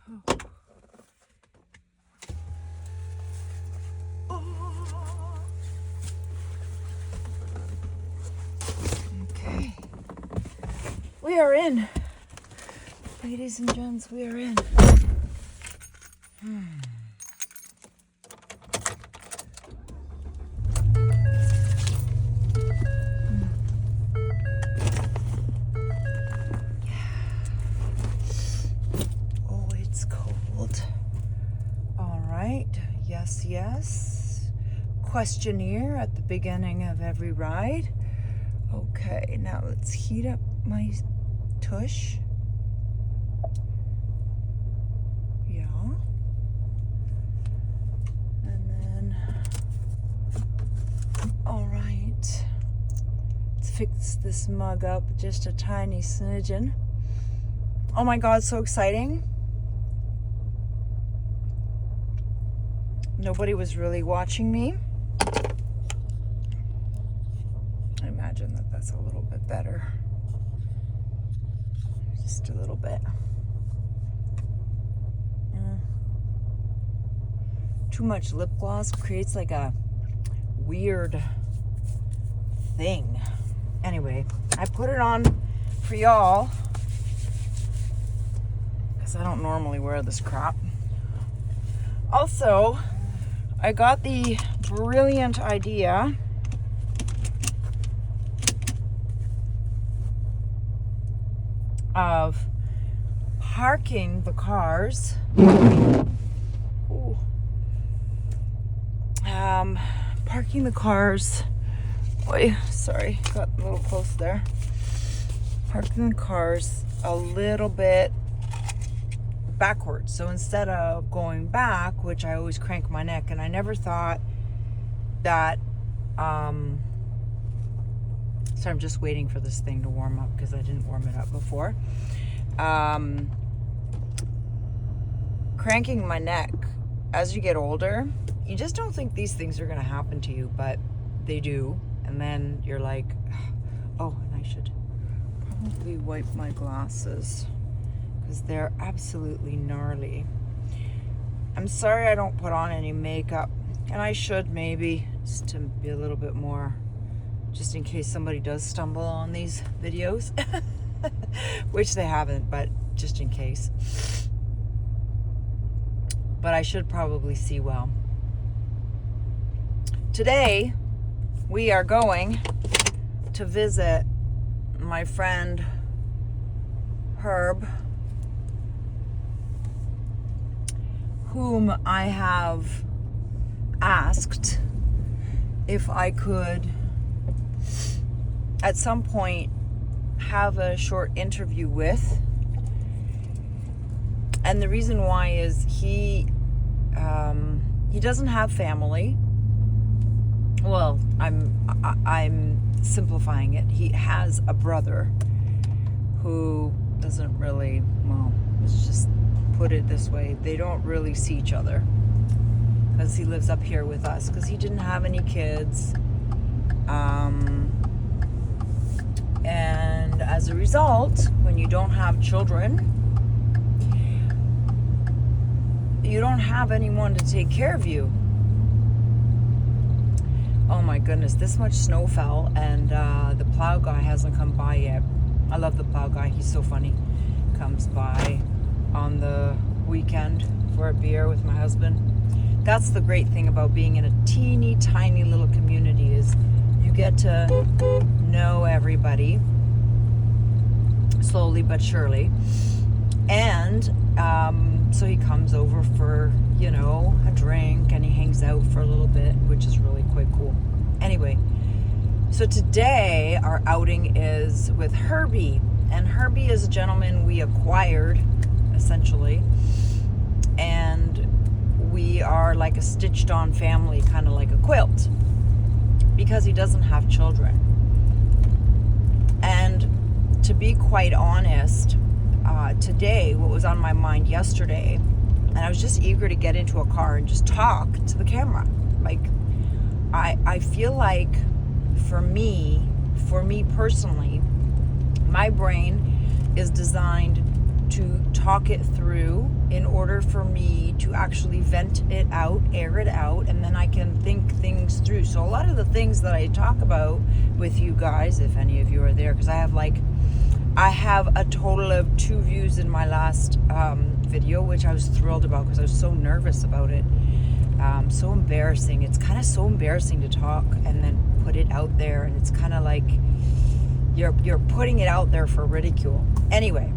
Okay. We are in. Ladies and gents, we are in. Oh, it's cold. All right. Yes, yes. Questionnaire at the beginning of every ride. Okay, now let's heat up my tush. Yeah. And then, all right. Let's fix this mug up just a tiny smidgen. Oh my God, so exciting. Nobody was really watching me. I imagine that that's a little bit better. Just a little bit. Too much lip gloss creates like a weird thing. Anyway, I put it on for y'all because I don't normally wear this crap. Also, I got the brilliant idea of parking the cars. Ooh. Parking the cars. Boy, sorry, got a little close there. Parking the cars a little bit backwards. So instead of going back, which I always crank my neck, and I never thought that, so I'm just waiting for this thing to warm up because I didn't warm it up before. Cranking my neck, as you get older, you just don't think these things are going to happen to you, but they do. And then you're like, oh, and I should probably wipe my glasses because they're absolutely gnarly. I'm sorry I don't put on any makeup, and I should maybe, just to be a little bit more, just in case somebody does stumble on these videos, which they haven't, but just in case. But I should probably see well. Today, we are going to visit my friend Herb, whom I have asked if I could at some point have a short interview with. And the reason why is he doesn't have family. Well, I'm simplifying it. He has a brother who doesn't really, well, let's just put it this way. They don't really see each other because he lives up here with us because he didn't have any kids. And as a result, when you don't have children, you don't have anyone to take care of you. Oh my goodness, this much snow fell, and the plow guy hasn't come by yet. I love the plow guy, he's so funny. Comes by on the weekend for a beer with my husband. That's the great thing about being in a teeny tiny little community, is you get to know everybody slowly but surely. And so he comes over for, you know, a drink, and he hangs out for a little bit, which is really quite cool. Anyway, so today our outing is with Herbie, and Herbie is a gentleman we acquired, essentially, and we are like a stitched on family, kind of like a quilt, because he doesn't have children. And to be quite honest, today, what was on my mind yesterday, and I was just eager to get into a car and just talk to the camera. Like, I feel like for me personally, my brain is designed to talk it through in order for me to actually vent it out, air it out, and then I can think things through. So a lot of the things that I talk about with you guys, if any of you are there, because I have a total of 2 views in my last video, which I was thrilled about because I was so nervous about it. So embarrassing. It's kind of so embarrassing to talk and then put it out there, and it's kind of like you're putting it out there for ridicule. Anyway,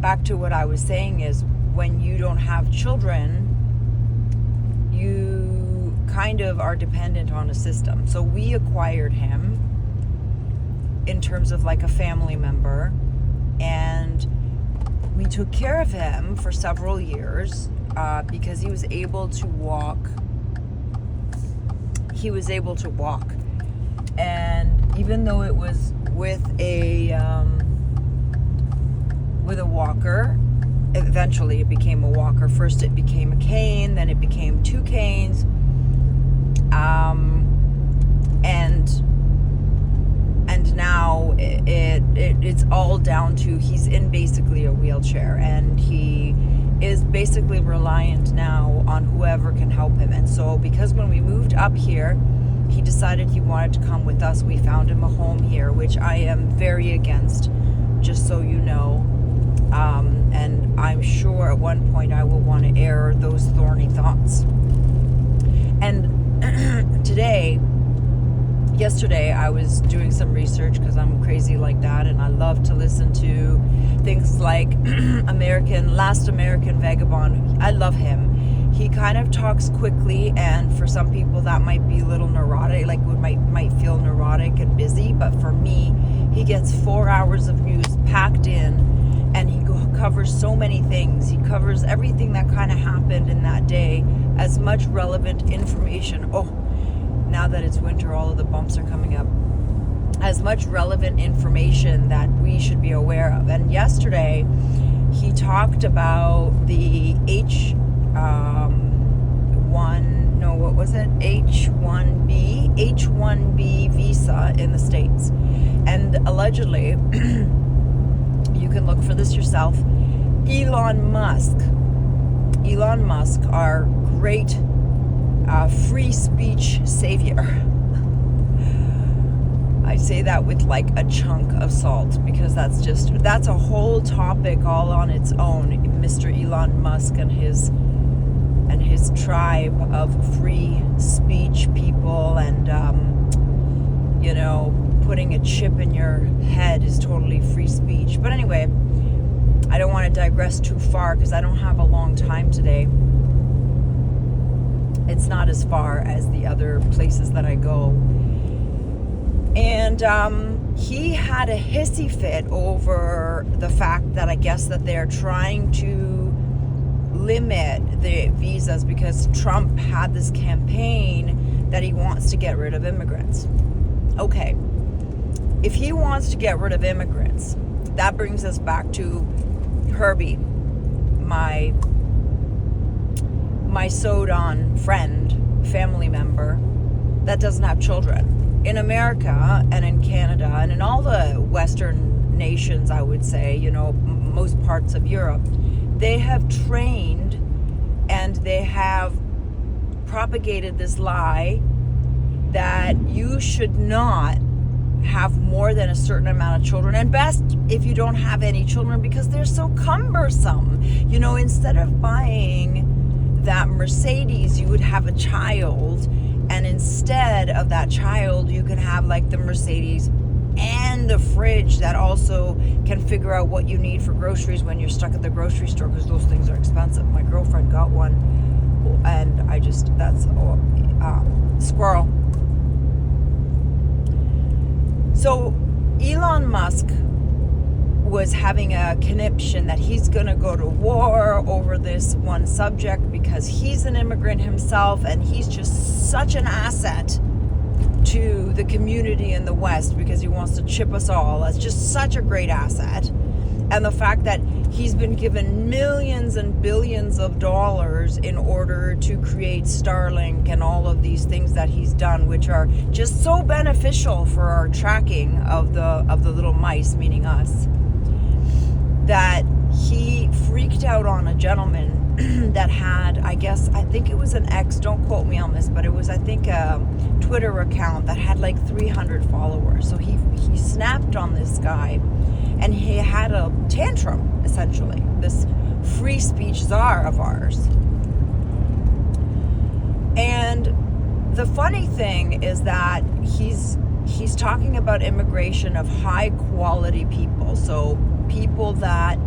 back to what I was saying is, when you don't have children, you kind of are dependent on a system. So we acquired him in terms of like a family member, and we took care of him for several years because he was able to walk. And even though it was with a walker, eventually it became a walker. First it became a cane, then it became 2 canes, and now it's all down to he's in basically a wheelchair, and he is basically reliant now on whoever can help him. And so because when we moved up here, he decided he wanted to come with us, we found him a home here, which I am very against, just so you know. And I'm sure at one point I will want to air those thorny thoughts. And yesterday I was doing some research because I'm crazy like that, and I love to listen to things like Last American Vagabond. I love him. He kind of talks quickly, and for some people that might be a little neurotic, like might feel neurotic and busy, but for me, he gets 4 hours of news packed in, and he covers so many things. He covers everything that kind of happened in that day, as much relevant information. Oh, now that it's winter, all of the bumps are coming up. As much relevant information that we should be aware of. And yesterday, he talked about the H1B visa in the States. And allegedly, you can look for this yourself, Elon Musk, our great free speech savior. I say that with like a chunk of salt, because that's a whole topic all on its own. Mr. Elon Musk and his tribe of free speech people, and putting a chip in your head is totally free speech. But anyway, I don't want to digress too far because I don't have a long time today. It's not as far as the other places that I go. And he had a hissy fit over the fact that I guess that they're trying to limit the visas because Trump had this campaign that he wants to get rid of immigrants. Okay, if he wants to get rid of immigrants, that brings us back to Herbie, my sewed-on friend, family member that doesn't have children. In America and in Canada and in all the Western nations, I would say, most parts of Europe, they have trained and they have propagated this lie that you should not have more than a certain amount of children, and best if you don't have any children, because they're so cumbersome. Instead of buying that Mercedes, you would have a child, and instead of that child, you can have like the Mercedes and a fridge that also can figure out what you need for groceries when you're stuck at the grocery store, because those things are expensive. My girlfriend got one, and squirrel. So Elon Musk was having a conniption that he's going to go to war over this one subject because he's an immigrant himself, and he's just such an asset to the community in the West because he wants to chip us all as just such a great asset. And the fact that he's been given millions and billions of dollars in order to create Starlink and all of these things that he's done, which are just so beneficial for our tracking of the little mice, meaning us, that gentleman that had, I think it was an ex, don't quote me on this, but it was, I think, a Twitter account that had like 300 followers. So he snapped on this guy, and he had a tantrum, essentially, this free speech czar of ours. And the funny thing is that he's talking about immigration of high quality people. So people that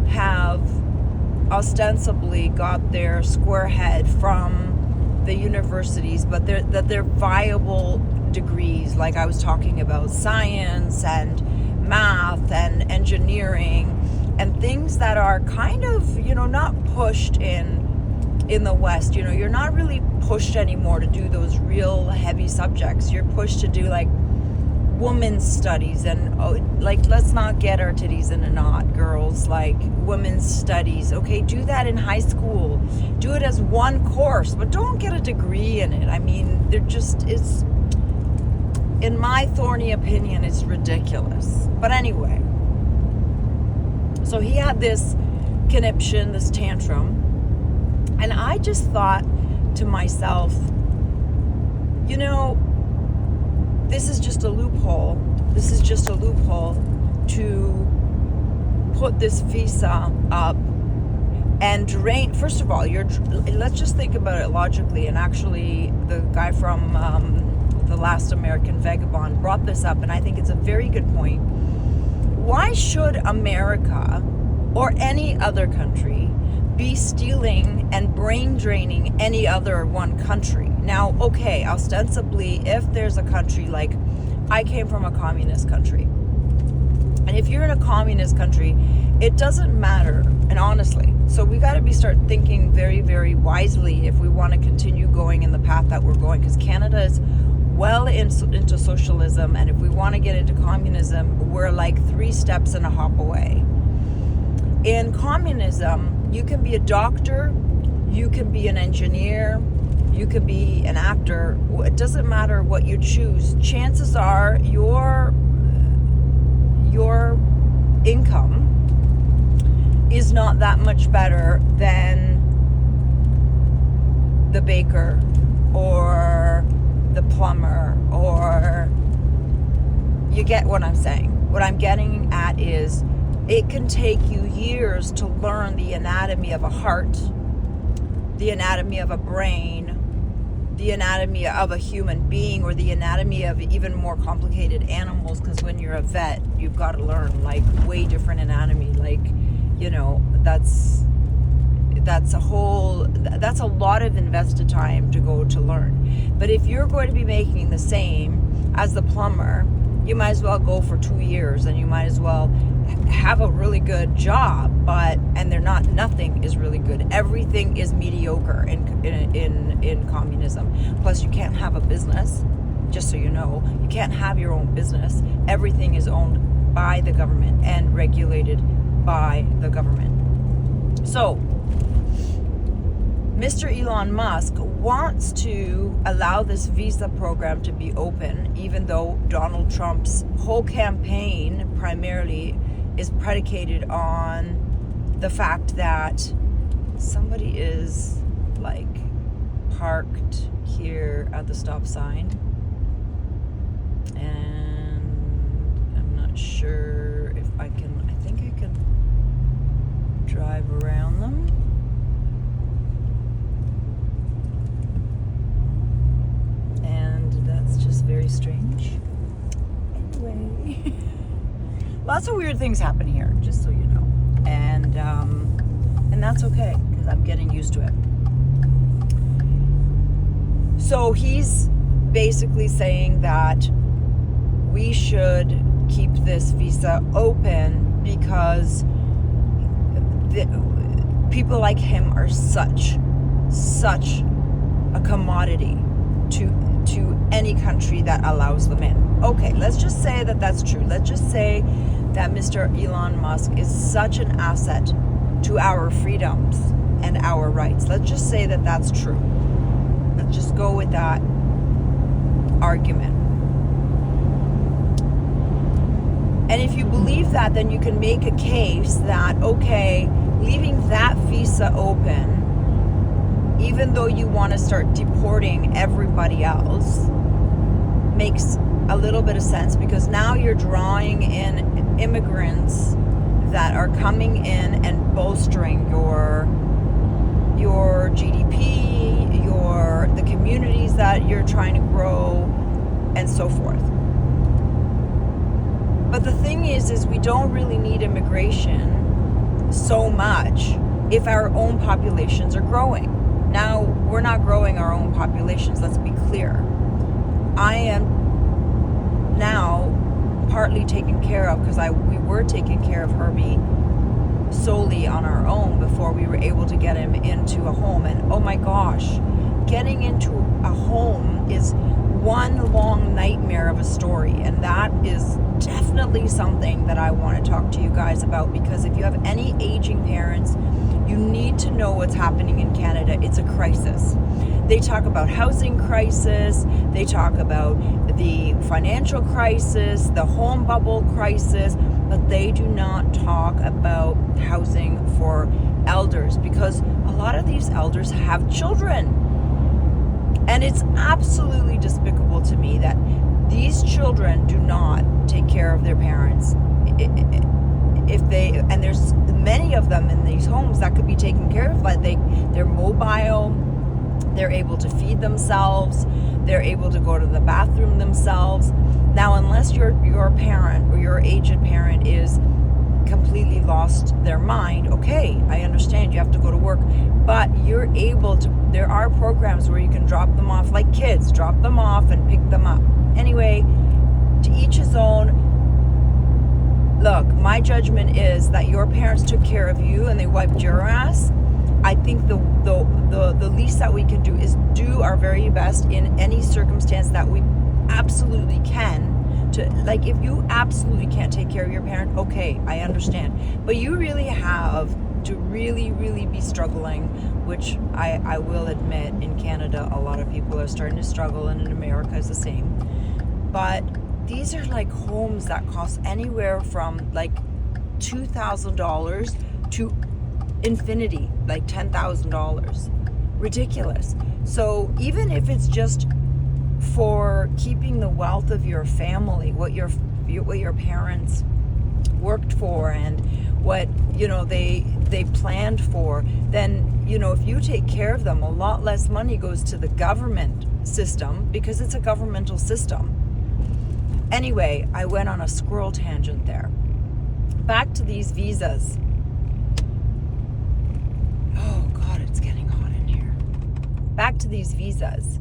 have ostensibly got their square head from the universities, but they're viable degrees. Like I was talking about science and math and engineering and things that are kind of, not pushed in the West. You're not really pushed anymore to do those real heavy subjects. You're pushed to do like women's studies and let's not get our titties in a knot, girls. Like women's studies, okay, do that in high school, do it as one course, but don't get a degree in it. I mean, it's, in my thorny opinion, it's ridiculous. But anyway, so he had this conniption, this tantrum, and I just thought to myself, this is just a loophole. This is just a loophole to put this visa up and drain. First of all, let's just think about it logically. And actually, the guy from The Last American Vagabond brought this up, and I think it's a very good point. Why should America or any other country be stealing and brain draining any other one country? Now, okay, ostensibly, if there's a country like, I came from a communist country, and if you're in a communist country, it doesn't matter, and honestly, so we got to start thinking very, very wisely if we want to continue going in the path that we're going, because Canada is well into socialism, and if we want to get into communism, we're like 3 steps and a hop away. In communism, you can be a doctor, you can be an engineer, you could be an actor. It doesn't matter what you choose. Chances are your income is not that much better than the baker or the plumber, or you get what I'm saying. What I'm getting at is it can take you years to learn the anatomy of a heart, the anatomy of a brain, the anatomy of a human being, or the anatomy of even more complicated animals, because when you're a vet, you've got to learn like way different anatomy. Like, that's a lot of invested time to go to learn. But if you're going to be making the same as the plumber, you might as well go for 2 years, and you might as well have a really good job. Nothing is really good. Everything is mediocre in communism. Plus, you can't have a business. Just so you know, you can't have your own business. Everything is owned by the government and regulated by the government. So, Mr. Elon Musk wants to allow this visa program to be open, even though Donald Trump's whole campaign primarily is predicated on the fact that somebody is like parked here at the stop sign, and I'm not sure if I think I can drive around them. And that's just very strange. Anyway, lots of weird things happen here, just so you know. And that's okay, because I'm getting used to it. So he's basically saying that we should keep this visa open because people like him are such a commodity to any country that allows them in. Okay, let's just say that that's true. Let's just say that Mr. Elon Musk is such an asset to our freedoms and our rights. Let's just say that that's true. Let's just go with that argument. And if you believe that, then you can make a case that, okay, leaving that visa open, even though you want to start deporting everybody else, makes a little bit of sense, because now you're drawing in immigrants that are coming in and bolstering your GDP, the communities that you're trying to grow, and so forth. But the thing is we don't really need immigration so much if our own populations are growing. Now, we're not growing our own populations, let's be clear. I am now partly taken care of, because we were taking care of Herbie solely on our own before we were able to get him into a home. And oh my gosh, getting into a home is one long nightmare of a story, and that is definitely something that I want to talk to you guys about, because if you have any aging parents, you need to know what's happening in Canada. It's a crisis. They talk about housing crisis, they talk about the financial crisis, the home bubble crisis, but they do not talk about housing for elders, because a lot of these elders have children. And it's absolutely despicable to me that these children do not take care of their parents. And there's many of them in these homes that could be taken care of, but they're mobile, they're able to feed themselves, they're able to go to the bathroom themselves. Now, unless your parent or your aged parent is completely lost their mind, okay, I understand you have to go to work, but you're able to, there are programs where you can drop them off like kids, drop them off and pick them up. Anyway, to each his own. Look, my judgment is that your parents took care of you and they wiped your ass. I think the least that we can do is do our very best in any circumstance that we absolutely can. To, like, if you absolutely can't take care of your parent, okay, I understand. But you really have to really, really be struggling, which I will admit in Canada, a lot of people are starting to struggle, and in America is the same. But these are like homes that cost anywhere from like $2,000 to infinity, like $10,000. Ridiculous. So even if it's just for keeping the wealth of your family, what your parents worked for and what they planned for, then if you take care of them, a lot less money goes to the government system, because it's a governmental system. Anyway, I went on a squirrel tangent there. Back to these visas. Oh God, it's getting hot in here. Back to these visas.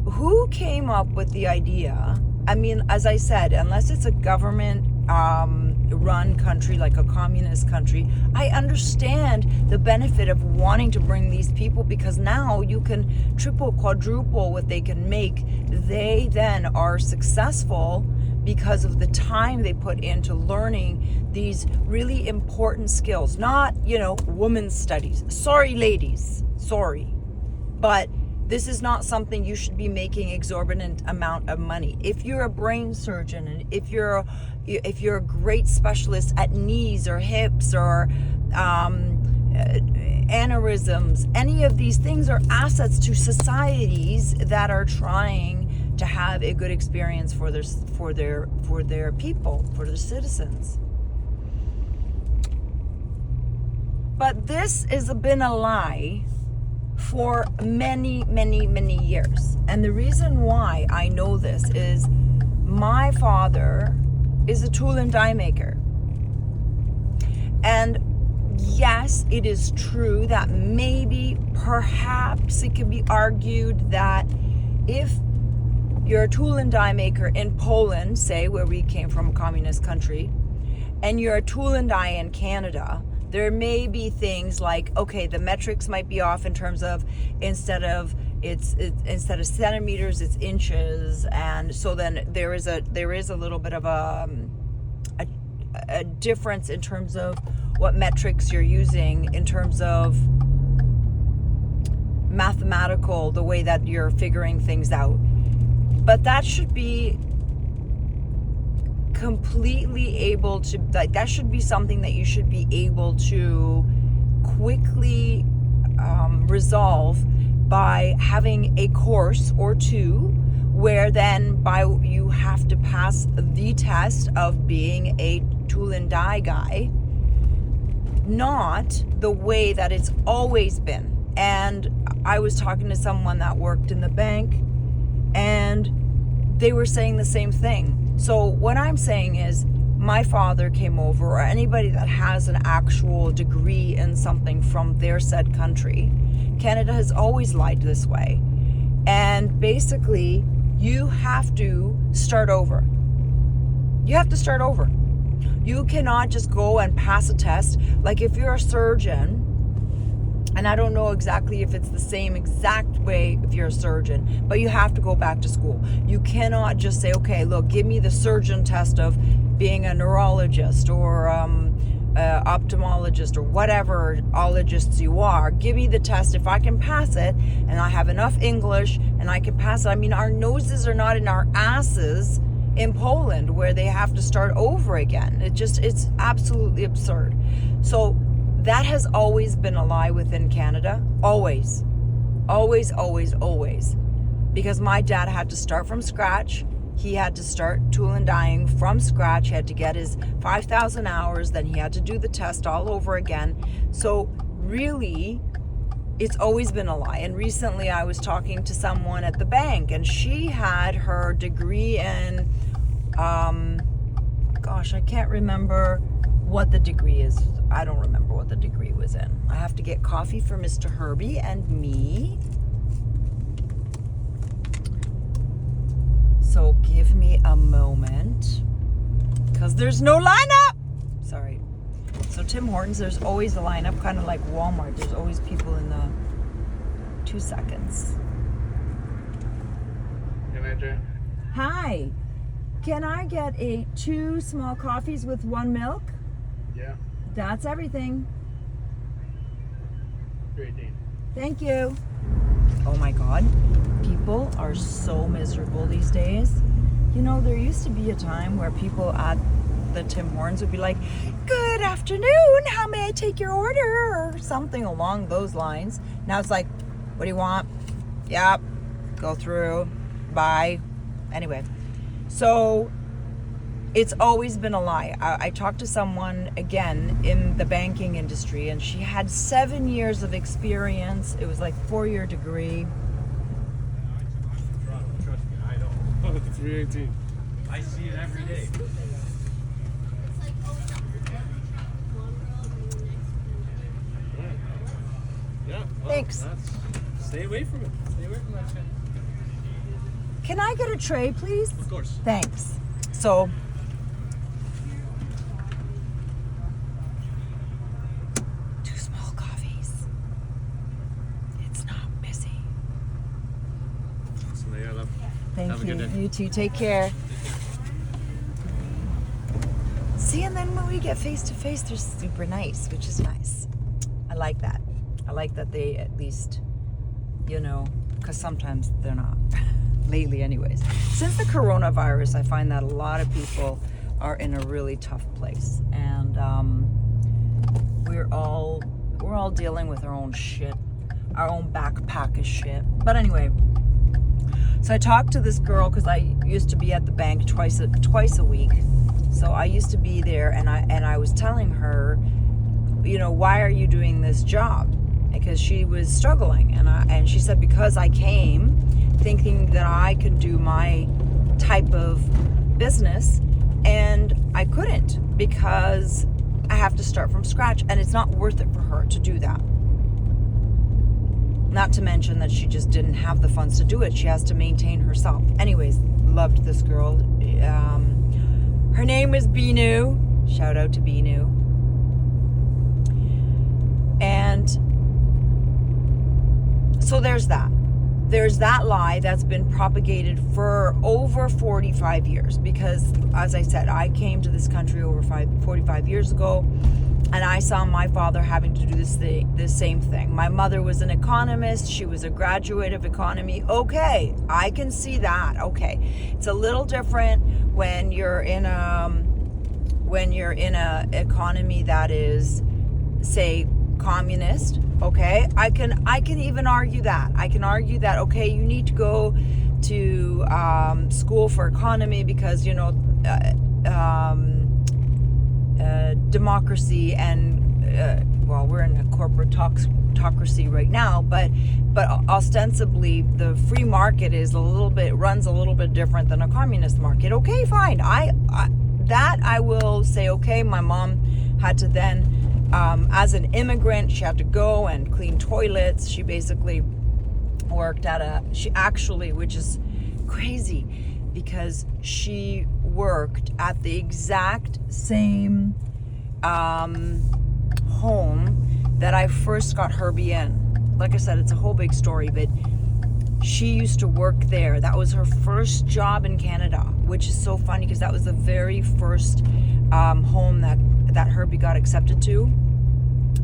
Who came up with the idea? I mean, as I said, unless it's a government run country, like a communist country, I understand the benefit of wanting to bring these people, because now you can triple, quadruple what they can make. They then are successful because of the time they put into learning these really important skills. Not, women's studies. Sorry, ladies. Sorry. But this is not something you should be making exorbitant amount of money. If you're a brain surgeon, and if you're a great specialist at knees or hips or aneurysms, any of these things are assets to societies that are trying to have a good experience for their people, for their citizens. But this has been a lie for many, many, many years. And the reason why I know this is my father is a tool and die maker. And yes, it is true that maybe, perhaps it can be argued that if you're a tool and die maker in Poland, say, where we came from, a communist country, and you're a tool and die in Canada, there may be things like, okay, the metrics might be off in terms of instead of centimeters, it's inches, and so then there is a little bit of a difference in terms of what metrics you're using in terms of mathematical, the way that you're figuring things out. But that should be completely able to, like, that should be something that you should be able to quickly resolve by having a course or two, where then you have to pass the test of being a tool and die guy, not the way that it's always been. And I was talking to someone that worked in the bank, and they were saying the same thing. So what I'm saying is, my father came over, or anybody that has an actual degree in something from their said country. Canada has always lied this way. And basically, you have to start over. You have to start over. You cannot just go and pass a test. Like if you're a surgeon, and I don't know exactly if it's the same exact way if you're a surgeon, but you have to go back to school. You cannot just say, okay, look, give me the surgeon test of being a neurologist or ophthalmologist or whatever ologists you are. Give me the test. If I can pass it and I have enough English and I can pass it. I mean, our noses are not in our asses in Poland where they have to start over again. It's absolutely absurd. So that has always been a lie within Canada. Always. Always, always, always. Because my dad had to start from scratch. He had to start tool and dyeing from scratch. He had to get his 5,000 hours. Then he had to do the test all over again. So really, it's always been a lie. And recently I was talking to someone at the bank, and she had her degree in, gosh, I can't remember what the degree is. I don't remember what the degree was in. I have to get coffee for Mr. Herbie and me. So give me a moment, because there's no lineup. Sorry. So Tim Hortons, there's always a lineup, kind of like Walmart. There's always people in the 2 seconds. Good night, Jay. Hi. Can I get 2 small coffees with 1 milk? Yeah. That's everything. 318. Thank you. Oh my God. People are so miserable these days. You know, there used to be a time where people at the Tim Hortons would be like, good afternoon, how may I take your order? Or something along those lines. Now it's like, what do you want? Yep. Go through. Bye. Anyway. So it's always been a lie. I talked to someone, again, in the banking industry, and she had 7 years of experience. It was like 4-year degree. Trust me, I know. Oh, 318. I see it every day. Yeah. Well, Thanks. Stay away from it. Stay away from that shit. Can I get a tray, please? Of course. Thanks. So, two small coffees. It's not busy. So there you go. Thank Have a you. good day. You too. Take care. See, and then when we get face to face, they're super nice, which is nice. I like that. I like that they at least, you know, because sometimes they're not. Lately, anyways. Since the coronavirus, I find that a lot of people are in a really tough place, and we're all dealing with our own shit, our own backpack of shit. But anyway, so I talked to this girl because I used to be at the bank twice a week. So I used to be there, and I was telling her, you know, why are you doing this job? Because she was struggling, and she said, because I came thinking that I could do my type of business, and I couldn't, because I have to start from scratch, and it's not worth it for her to do that. Not to mention that she just didn't have the funds to do it. She has to maintain herself. Anyways, loved this girl. Her name was Binu. Shout out to Binu. And so there's that. there's that lie that's been propagated for over 45 years, because as I said, I came to this country over 45 years ago, and I saw my father having to do the same thing. My mother was an economist. She was a graduate of economy. Okay, I can see that. Okay, it's a little different when you're in a economy that is, say, communist. Okay, I can even argue that. I can argue that, okay, you need to go to school for economy because, you know, democracy and well, we're in a corporate autocracy right now, but ostensibly the free market is runs a little bit different than a communist market. Okay, fine. I will say, okay, my mom had to then, as an immigrant, she had to go and clean toilets. She basically worked which is crazy, because she worked at the exact same home that I first got Herbie in. Like I said, it's a whole big story, but she used to work there. That was her first job in Canada, which is so funny because that was the very first home that Herbie got accepted to.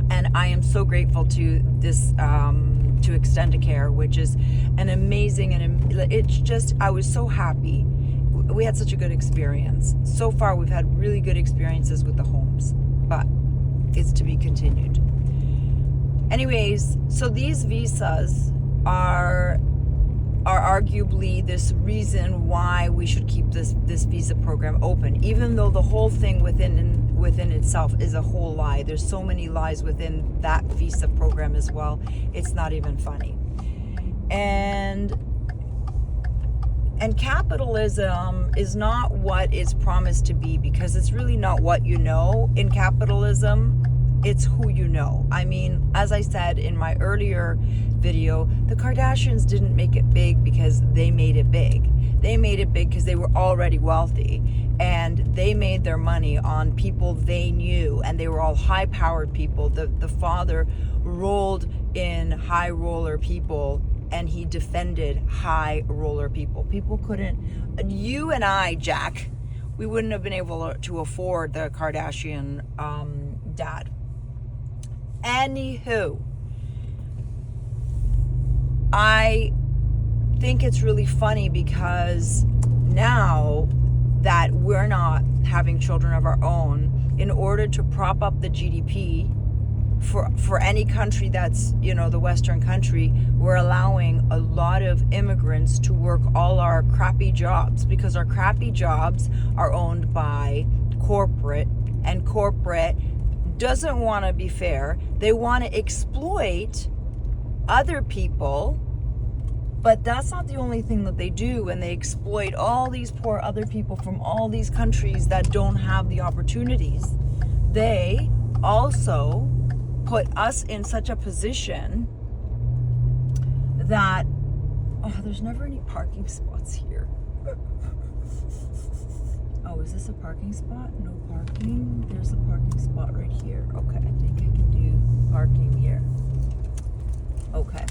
And I am so grateful to this to Extendicare, which is an amazing, and it's just, I was so happy. We had such a good experience. So far, we've had really good experiences with the homes, but it's to be continued. Anyways, so these visas are arguably this reason why we should keep this visa program open, even though the whole thing within itself is a whole lie. There's so many lies within that visa program as well. It's not even funny. And capitalism is not what it's promised to be, because it's really not what you know in capitalism. It's who you know. I mean, as I said in my earlier video, the Kardashians didn't make it big because they made it big. They made it big because they were already wealthy, and they made their money on people they knew, and they were all high-powered people. The father rolled in high roller people, and he defended high roller people. People couldn't, you and I, Jack, we wouldn't have been able to afford the Kardashian dad. Anywho, I think it's really funny because now that we're not having children of our own, in order to prop up the GDP for any country that's, you know, the Western country, we're allowing a lot of immigrants to work all our crappy jobs, because our crappy jobs are owned by corporate, and corporate doesn't want to be fair. They want to exploit other people, but that's not the only thing that they do, and they exploit all these poor other people from all these countries that don't have the opportunities. They also put us in such a position that, there's never any parking spots here. Oh, is this a parking spot? No parking. There's a parking spot right here. Okay, I think I can do parking here. Okay.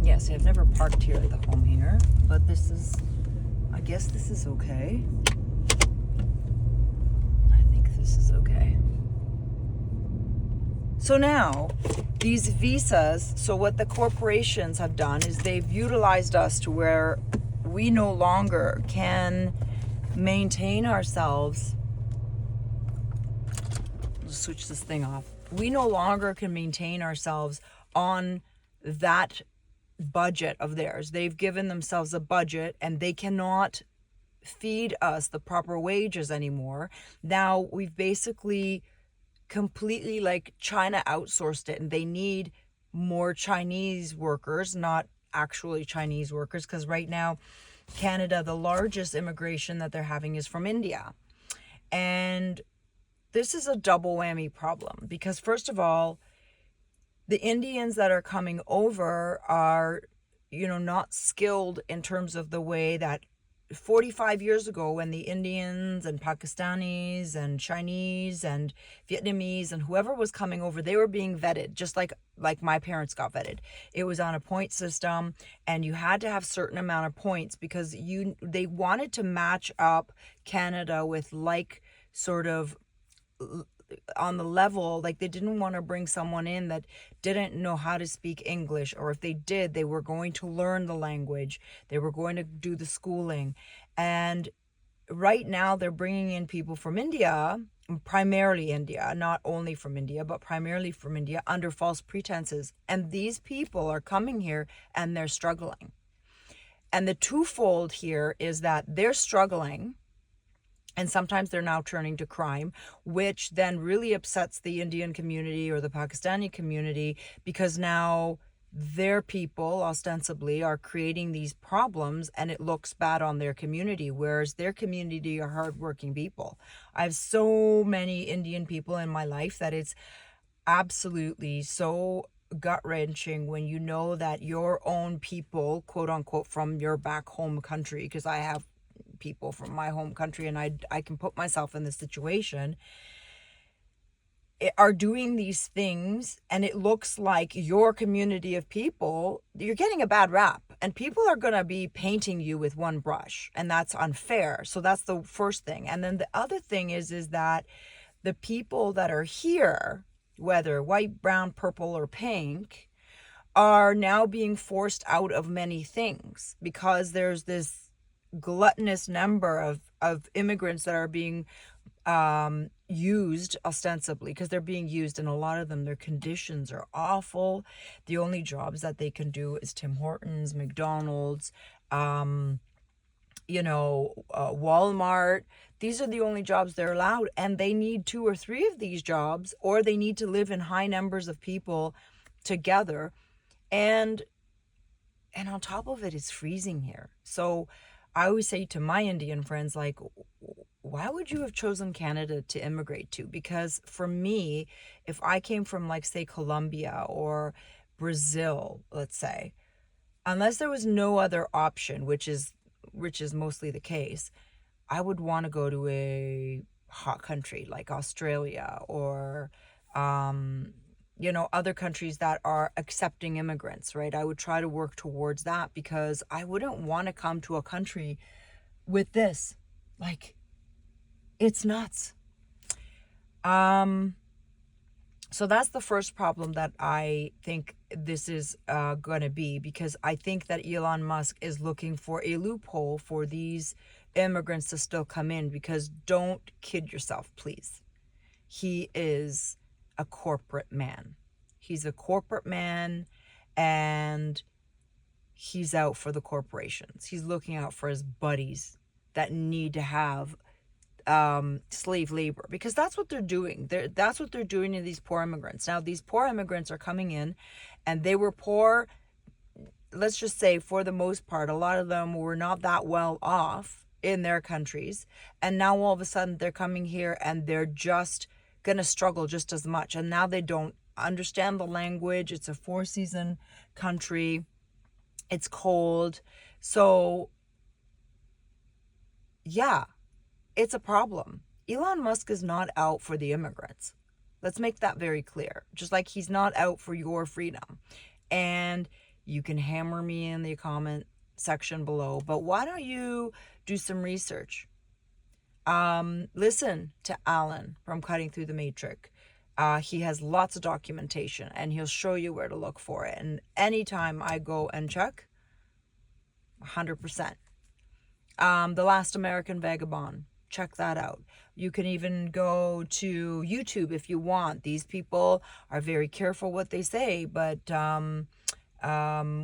Yes, I've never parked here at the home here, but I guess this is okay. I think this is okay. So now, these visas, so what the corporations have done is they've utilized us to where we no longer can maintain ourselves. Let's switch this thing off. We no longer can maintain ourselves on that budget of theirs. They've given themselves a budget, and they cannot feed us the proper wages anymore. Now we've basically completely, like, China outsourced it, and they need more Chinese workers, not actually Chinese workers, because right now Canada, the largest immigration that they're having is from India. And this is a double whammy problem, because first of all, the Indians that are coming over are, you know, not skilled in terms of the way that 45 years ago, when the Indians and Pakistanis and Chinese and Vietnamese and whoever was coming over, they were being vetted, just like my parents got vetted. It was on a point system, and you had to have certain amount of points because they wanted to match up Canada with like sort of on the level, like they didn't want to bring someone in that didn't know how to speak English, or if they did, they were going to learn the language, they were going to do the schooling. And right now they're bringing in people from India, primarily India, not only from India, but primarily from India, under false pretenses. And these people are coming here and they're struggling. And the twofold here is that they're struggling, and sometimes they're now turning to crime, which then really upsets the Indian community or the Pakistani community, because now their people ostensibly are creating these problems and it looks bad on their community, whereas their community are hardworking people. I have so many Indian people in my life that it's absolutely so gut-wrenching when you know that your own people, quote unquote, from your back home country, because I have people from my home country and I can put myself in this situation, are doing these things, and it looks like your community of people, you're getting a bad rap, and people are going to be painting you with one brush, and that's unfair. So that's the first thing. And then the other thing is that the people that are here, whether white, brown, purple, or pink, are now being forced out of many things because there's this gluttonous number of immigrants that are being used ostensibly, because they're being used, and a lot of them, their conditions are awful. The only jobs that they can do is Tim Hortons, McDonald's, Walmart. These are the only jobs they're allowed, and they need 2 or 3 of these jobs, or they need to live in high numbers of people together. And on top of it, it's freezing here. So I always say to my Indian friends, like, why would you have chosen Canada to immigrate to? Because for me, if I came from, like, say, Colombia or Brazil, let's say, unless there was no other option, which is mostly the case, I would want to go to a hot country like Australia or other countries that are accepting immigrants, right? I would try to work towards that, because I wouldn't want to come to a country with this. Like, it's nuts. So that's the first problem that I think this is going to be, because I think that Elon Musk is looking for a loophole for these immigrants to still come in, because don't kid yourself, please. He is a corporate man. He's a corporate man, and he's out for the corporations. He's looking out for his buddies that need to have slave labor, because that's what they're doing. That's what they're doing to these poor immigrants. Now, these poor immigrants are coming in, and they were poor. Let's just say, for the most part, a lot of them were not that well off in their countries, and now all of a sudden they're coming here and they're just gonna struggle just as much. And now they don't understand the language. It's a 4-season country. It's cold. So yeah, it's a problem. Elon Musk is not out for the immigrants. Let's make that very clear. Just like he's not out for your freedom. And you can hammer me in the comment section below, but why don't you do some research? Listen to Alan from Cutting Through the Matrix. He has lots of documentation, and he'll show you where to look for it. And anytime I go and check, 100%. The Last American Vagabond, check that out. You can even go to YouTube if you want. These people are very careful what they say, but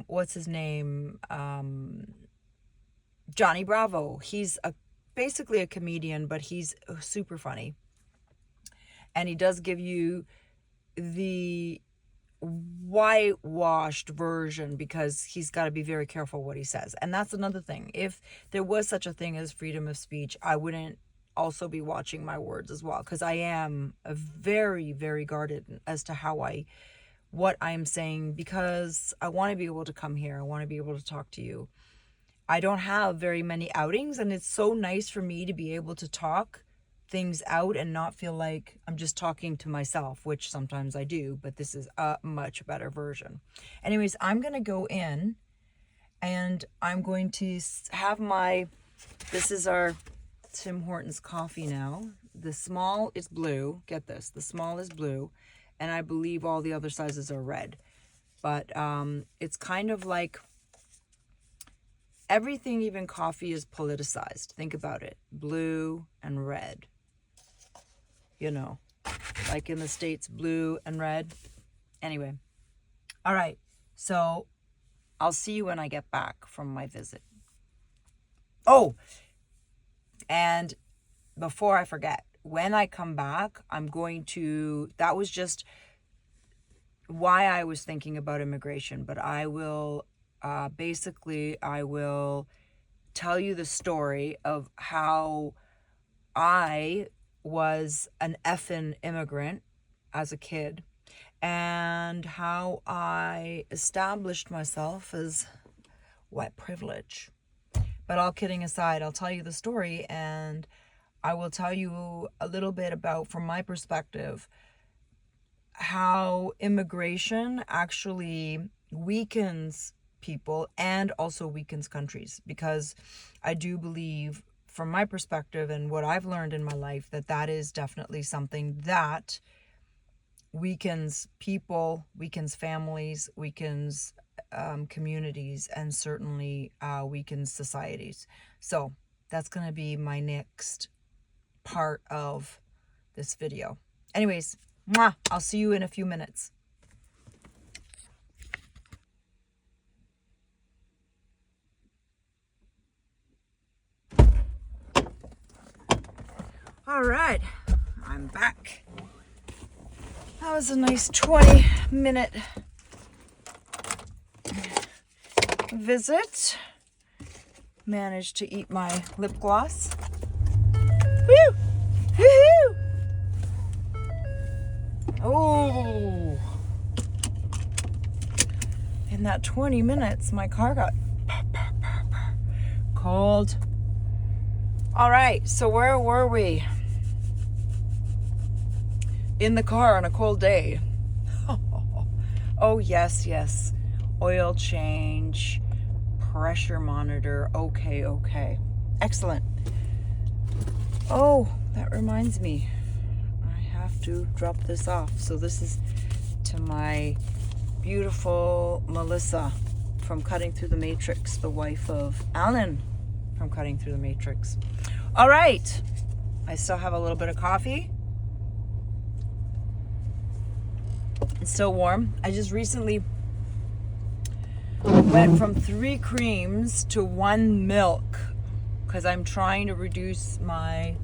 what's his name? Johnny Bravo. He's basically a comedian, but he's super funny. And he does give you the whitewashed version, because he's got to be very careful what he says. And that's another thing. If there was such a thing as freedom of speech, I wouldn't also be watching my words as well, because I am very, very guarded as to what I'm saying, because I want to be able to come here. I want to be able to talk to you. I don't have very many outings, and it's so nice for me to be able to talk things out and not feel like I'm just talking to myself, which sometimes I do, but this is a much better version. Anyways, I'm going to go in and I'm going to have this is our Tim Hortons coffee now. The small is blue. Get this. The small is blue, and I believe all the other sizes are red. But it's kind of like everything, even coffee, is politicized. Think about it. Blue and red. You know, like in the States, blue and red. Anyway. All right. So I'll see you when I get back from my visit. Oh, and before I forget, when I come back, that was just why I was thinking about immigration, but I will I will tell you the story of how I was an effin immigrant as a kid and how I established myself as white privilege. But all kidding aside, I'll tell you the story, and I will tell you a little bit about, from my perspective, how immigration actually weakens people and also weakens countries, because I do believe, from my perspective and what I've learned in my life, that is definitely something that weakens people, weakens families, weakens communities, and certainly weakens societies. So that's going to be my next part of this video. Anyways, I'll see you in a few minutes. All right, I'm back. That was a nice 20-minute visit. Managed to eat my lip gloss. Woo! Woohoo! Oh! In that 20 minutes, my car got cold. All right, so where were we? In the car on a cold day. Oh, yes. Oil change, pressure monitor. Okay. Excellent. Oh, that reminds me. I have to drop this off. So this is to my beautiful Melissa from Cutting Through the Matrix, the wife of Alan from Cutting Through the Matrix. All right. I still have a little bit of coffee. It's still warm. I just recently went from 3 creams to 1 milk because I'm trying to reduce my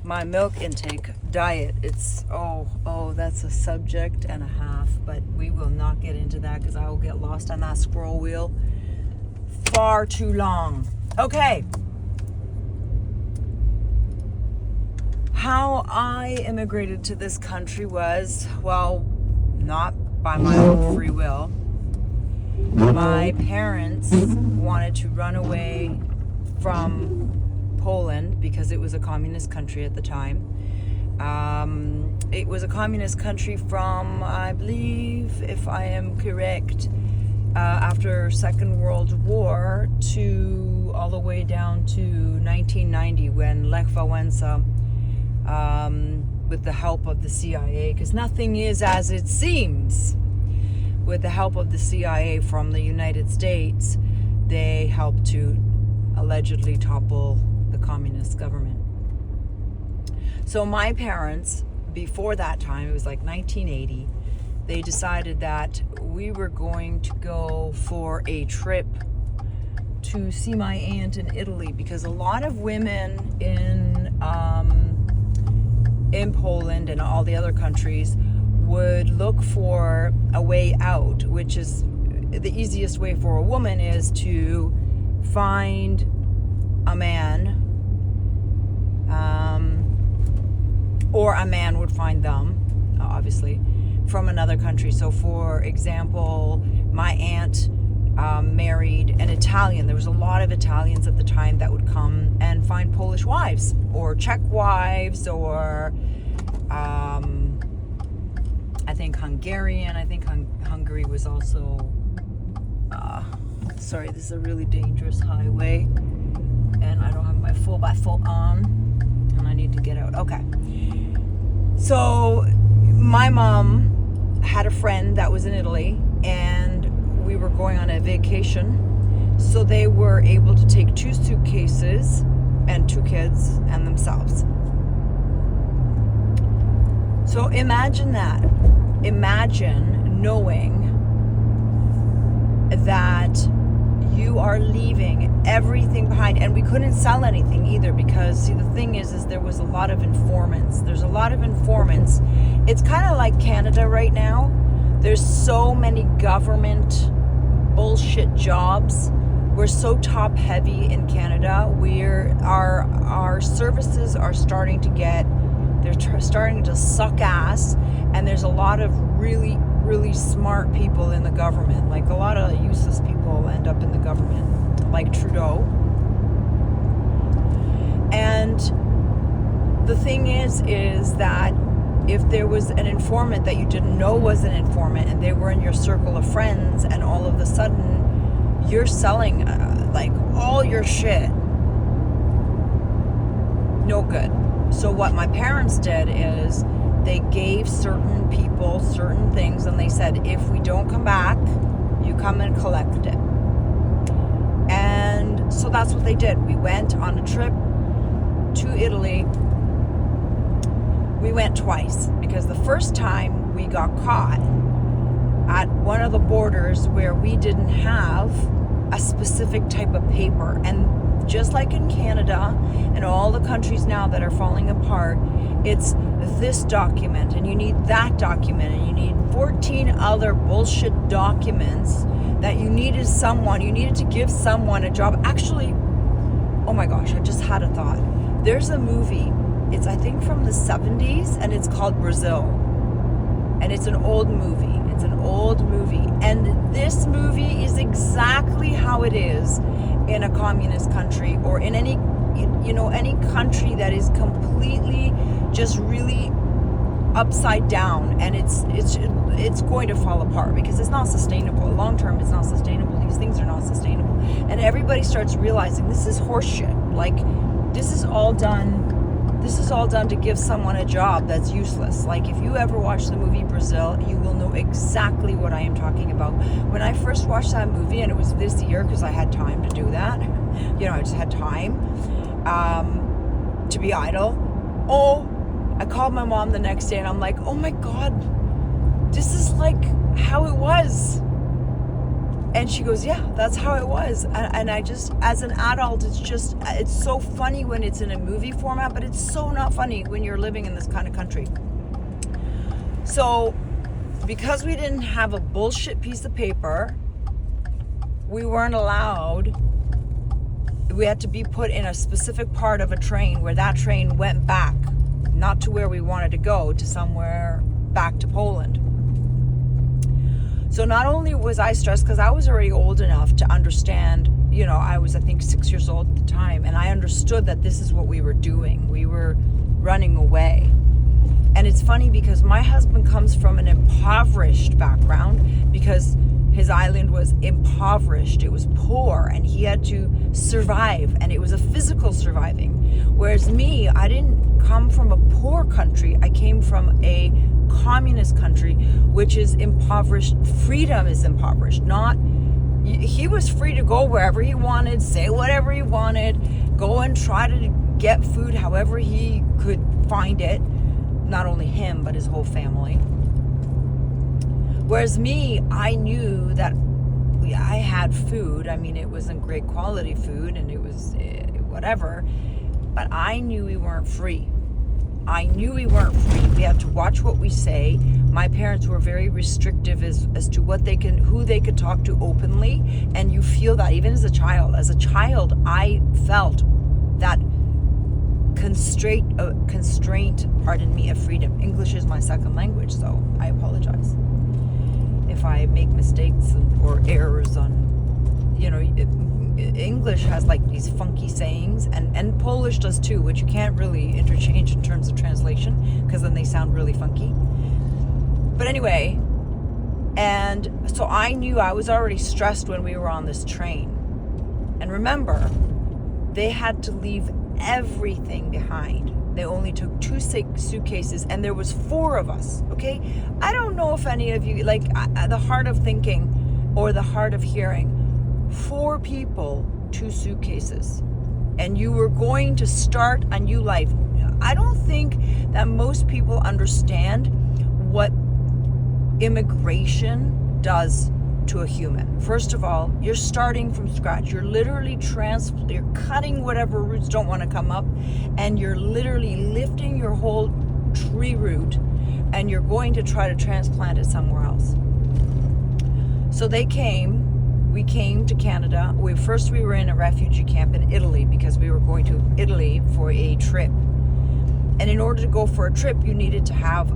milk intake diet. It's that's a subject and a half, but we will not get into that because I will get lost on that scroll wheel far too long. Okay. How I immigrated to this country was, well, not by my own free will. My parents wanted to run away from Poland because it was a communist country at the time. It was a communist country from, I believe, if I am correct, after Second World War to all the way down to 1990 when Lech Wałęsa, with the help of the CIA, because nothing is as it seems. With the help of the CIA from the United States, they helped to allegedly topple the communist government. So my parents, before that time, it was like 1980, they decided that we were going to go for a trip to see my aunt in Italy, because a lot of women in Poland and all the other countries would look for a way out, which is the easiest way for a woman is to find a man, or a man would find them, obviously, from another country. So for example, my aunt married an Italian. There was a lot of Italians at the time that would come and find Polish wives or Czech wives or I think Hungarian. I think Hungary was also sorry, this is a really dangerous highway and I don't have my 4x4 on and I need to get out. Okay. So my mom had a friend that was in Italy and we were going on a vacation. So they were able to take 2 suitcases and 2 kids and themselves. So imagine that. Imagine knowing that you are leaving everything behind, and we couldn't sell anything either because see the thing is there was a lot of informants. There's a lot of informants. It's kind of like Canada right now. There's so many government bullshit jobs. We're so top heavy in Canada. Our services are starting to get, starting to suck ass, and there's a lot of really smart people in the government. Like a lot of useless people end up in the government, like Trudeau. And the thing is that if there was an informant that you didn't know was an informant and they were in your circle of friends and all of a sudden you're selling like all your shit, no good. So what my parents did is they gave certain people certain things and they said, if we don't come back, you come and collect it. And so that's what they did. We went on a trip to Italy. We went twice because the first time we got caught at one of the borders where we didn't have a specific type of paper. And just like in Canada and all the countries now that are falling apart, it's this document and you need that document and you need 14 other bullshit documents that you needed to give someone a job. Actually, oh my gosh, I just had a thought. There's a movie, it's I think from the 70s and it's called Brazil. And it's an old movie. And this movie is exactly how it is in a communist country or in any country that is completely just really upside down, and it's going to fall apart because it's not sustainable. Long term, it's not sustainable. These things are not sustainable, and everybody starts realizing this is horseshit. Like this is all done to give someone a job that's useless. Like if you ever watch the movie Brazil, you will know exactly what I am talking about. When I first watched that movie, and it was this year because I had time to do that, I just had time to be idle. I called my mom the next day and I'm like, oh my God, this is like how it was. And she goes, yeah, that's how it was. And I just, as an adult, it's so funny when it's in a movie format, but it's so not funny when you're living in this kind of country. So because we didn't have a bullshit piece of paper, we weren't allowed. We had to be put in a specific part of a train where that train went back, not to where we wanted to go, to somewhere back to Poland. So not only was I stressed because I was already old enough to understand, I was, I think, 6 years old at the time, and I understood that this is what we were doing. We were running away. And it's funny because my husband comes from an impoverished background because his island was impoverished. It was poor and he had to survive, and it was a physical surviving. Whereas me, I didn't come from a poor country. I came from a communist country, which is impoverished. Freedom is impoverished. He was free to go wherever he wanted, say whatever he wanted, go and try to get food however he could find it. Not only him, but his whole family. Whereas me, I knew that I had food. I mean, it wasn't great quality food and it was whatever, but I knew we weren't free. We had to watch what we say. My parents were very restrictive as to who they could talk to openly, and you feel that even as a child. As a child, I felt that constraint, of freedom. English is my second language, so I apologize if I make mistakes or errors on English has like these funky sayings, and Polish does too, which you can't really interchange in terms of translation because then they sound really funky. But anyway, and so I knew I was already stressed when we were on this train. And remember, they had to leave everything behind. They only took 2 suitcases, and there was 4 of us, okay? I don't know if any of you, like, the hard of thinking or the hard of hearing, 4 people, 2 suitcases, and you were going to start a new life. I don't think that most people understand what immigration does to a human. First of all, you're starting from scratch. You're literally you're cutting whatever roots don't want to come up, and you're literally lifting your whole tree root, and you're going to try to transplant it somewhere else. So we came to Canada. First we were in a refugee camp in Italy because we were going to Italy for a trip. And in order to go for a trip, you needed to have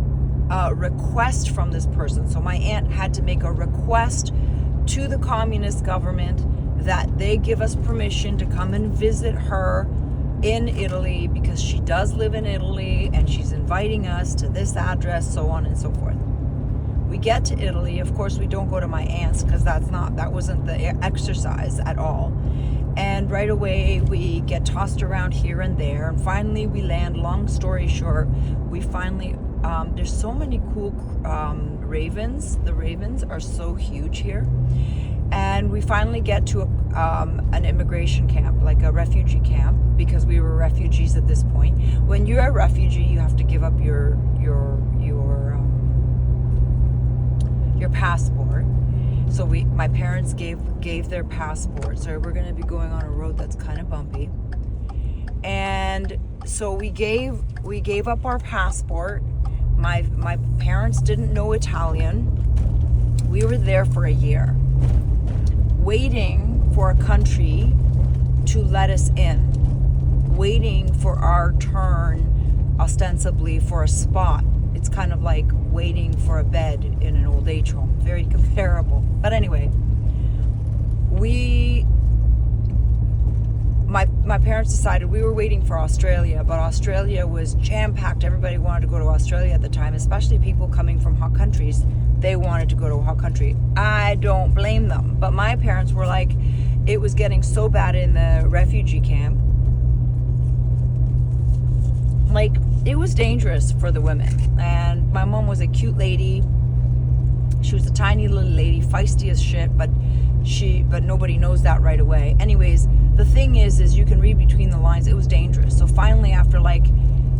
a request from this person. So my aunt had to make a request to the communist government that they give us permission to come and visit her in Italy because she does live in Italy and she's inviting us to this address, so on and so forth. We get to Italy. Of course, we don't go to my aunt's because that wasn't the exercise at all. And right away, we get tossed around here and there. And finally, we land. Long story short, we finally, there's so many cool ravens. The ravens are so huge here. And we finally get to an immigration camp, like a refugee camp, because we were refugees at this point. When you're a refugee, you have to give up your passport. So my parents gave their passports. So we're going to be going on a road that's kind of bumpy, and so we gave up our passport. My parents didn't know Italian. We were there for a year, waiting for a country to let us in, waiting for our turn, ostensibly for a spot. It's kind of like waiting for a bed in an old age home. Very comparable. But anyway, my parents decided we were waiting for Australia, but Australia was jam-packed. Everybody wanted to go to Australia at the time, especially people coming from hot countries. They wanted to go to a hot country. I don't blame them. But my parents were like, it was getting so bad in the refugee camp. Like, it was dangerous for the women. And my mom was a cute lady. She was a tiny little lady, feisty as shit, but nobody knows that right away. Anyways, the thing is you can read between the lines. It was dangerous. So finally, after like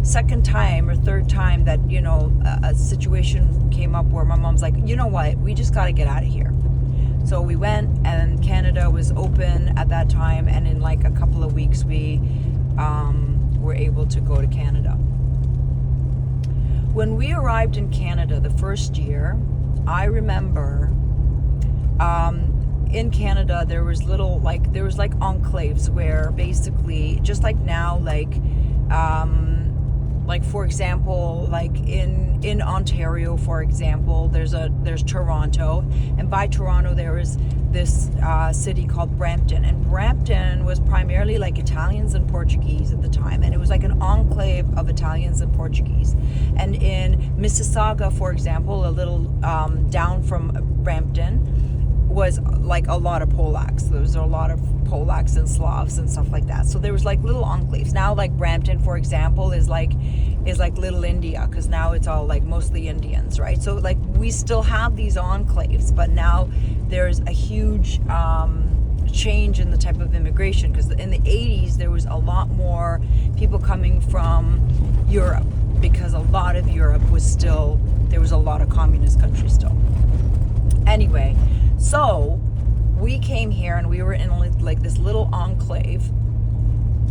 second time or third time that, a situation came up where my mom's like, you know what, we just got to get out of here. So we went, and Canada was open at that time, and in like a couple of weeks we were able to go to Canada. When we arrived in Canada the first year, I remember in Canada there was enclaves where basically, just like now, like for example, like in Ontario, for example, there's Toronto, and by Toronto there is this city called Brampton, and Brampton was primarily like Italians and Portuguese at the time, and it was like an enclave of Italians and Portuguese. And in Mississauga, for example, a little down from Brampton, was like a lot of Polacks. There was a lot of Polacks and Slavs and stuff like that. So there was like little enclaves. Now, like Brampton, for example, is like Little India, because now it's all like mostly Indians, right? So like we still have these enclaves, but now there's a huge change in the type of immigration, because in the 80s there was a lot more people coming from Europe, because a lot of Europe there was a lot of communist countries still. Anyway, so we came here and we were in like this little enclave,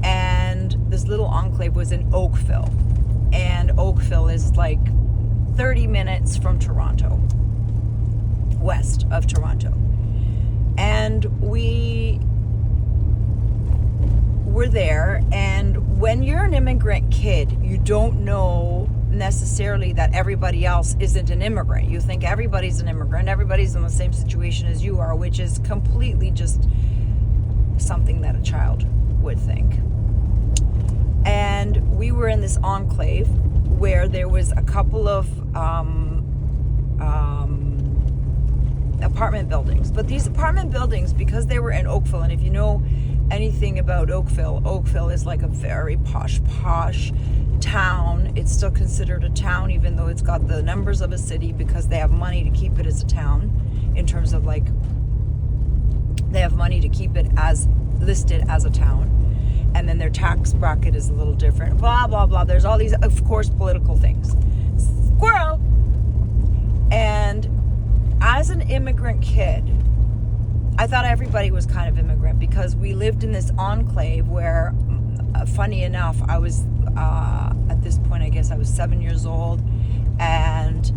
and this little enclave was in Oakville, and Oakville is like 30 minutes from Toronto, west of Toronto. And we were there, and when you're an immigrant kid, you don't know necessarily that everybody else isn't an immigrant. You think everybody's an immigrant, everybody's in the same situation as you are, which is completely just something that a child would think. And we were in this enclave where there was a couple of apartment buildings. But these apartment buildings, because they were in Oakville, and if you know anything about Oakville is like a very posh town. It's still considered a town, even though it's got the numbers of a city, because they have money to keep it as a town, in terms of like, they have money to keep it as listed as a town. And then their tax bracket is a little different, blah, blah, blah. There's all these, of course, political things. Squirrel! And as an immigrant kid, I thought everybody was kind of immigrant, because we lived in this enclave where, funny enough, I was, at this point, I guess I was 7 years old. And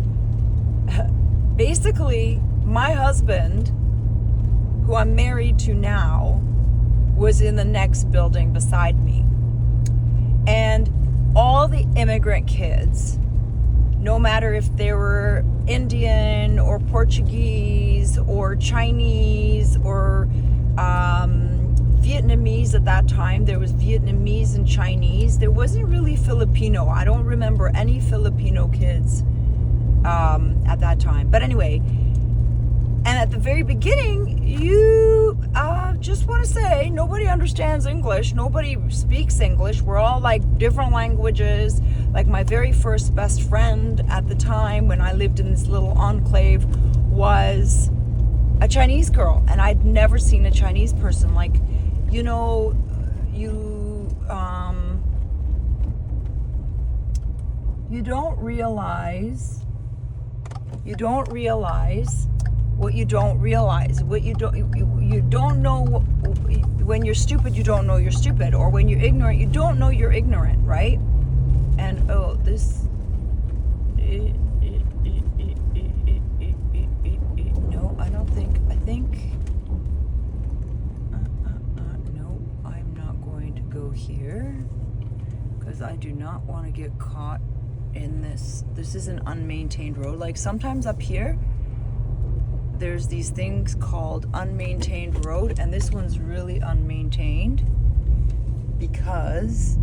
basically, my husband, who I'm married to now, was in the next building beside me. And all the immigrant kids, no matter if they were Indian or Portuguese or Chinese or Vietnamese at that time, there was Vietnamese and Chinese. There wasn't really Filipino. I don't remember any Filipino kids at that time. But anyway, and at the very beginning, you just want to say, nobody understands English. Nobody speaks English. We're all like different languages. Like my very first best friend at the time when I lived in this little enclave was a Chinese girl. And I'd never seen a Chinese person. Like, you know, you don't realize what you don't realize. What you don't know. When you're stupid, you don't know you're stupid. Or when you're ignorant, you don't know you're ignorant, right? And this. No, I don't think. I think. No, I'm not going to go here, because I do not want to get caught in this. This is an unmaintained road. Like sometimes up here, there's these things called unmaintained road, and this one's really unmaintained because,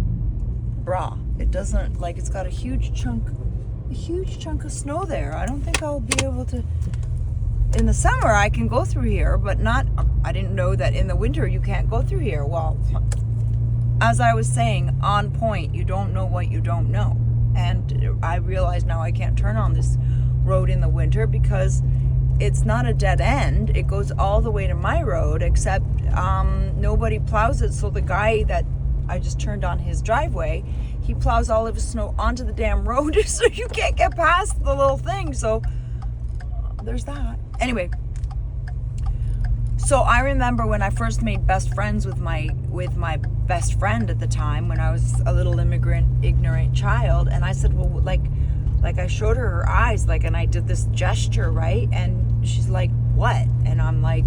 it doesn't, like, it's got a huge chunk of snow there. I don't think I'll be able to. In the summer, I can go through here, but not. I didn't know that in the winter you can't go through here. Well, as I was saying, on point. You don't know what you don't know, and I realize now I can't turn on this road in the winter because it's not a dead end. It goes all the way to my road, except nobody plows it. So the guy that I just turned on his driveway, he plows all of his snow onto the damn road, so you can't get past the little thing. So there's that. Anyway, so I remember when I first made best friends with my best friend at the time, when I was a little ignorant child, and I said, well, like I showed her eyes, like, and I did this gesture, right? And she's like, what? And I'm like,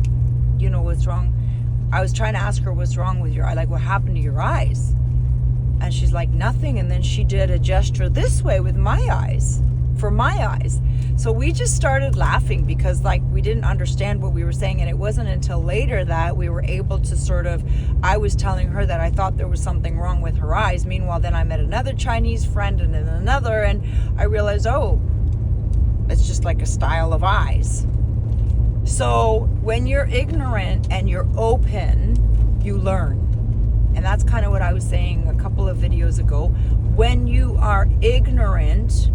you know, what's wrong? I was trying to ask her, what's wrong with your eye? Like, what happened to your eyes? And she's like, nothing. And then she did a gesture this way with my eyes, for my eyes. So we just started laughing because, like, we didn't understand what we were saying. And it wasn't until later that we were able to sort of, I was telling her that I thought there was something wrong with her eyes. Meanwhile, then I met another Chinese friend and then another, and I realized, oh, it's just like a style of eyes. So when you're ignorant and you're open, you learn. And that's kind of what I was saying a couple of videos ago. When you are ignorant,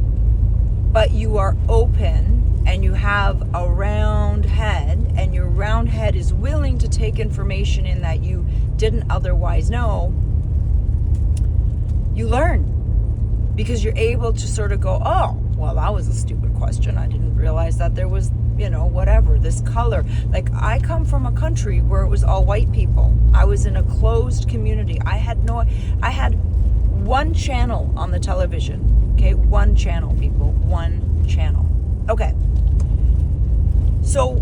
but you are open and you have a round head, and your round head is willing to take information in that you didn't otherwise know, you learn. Because you're able to sort of go, oh, well, that was a stupid question. I didn't realize that there was, you know, whatever, this color. Like, I come from a country where it was all white people. I was in a closed community. I had one channel on the television. Okay, one channel, people. One channel. Okay. So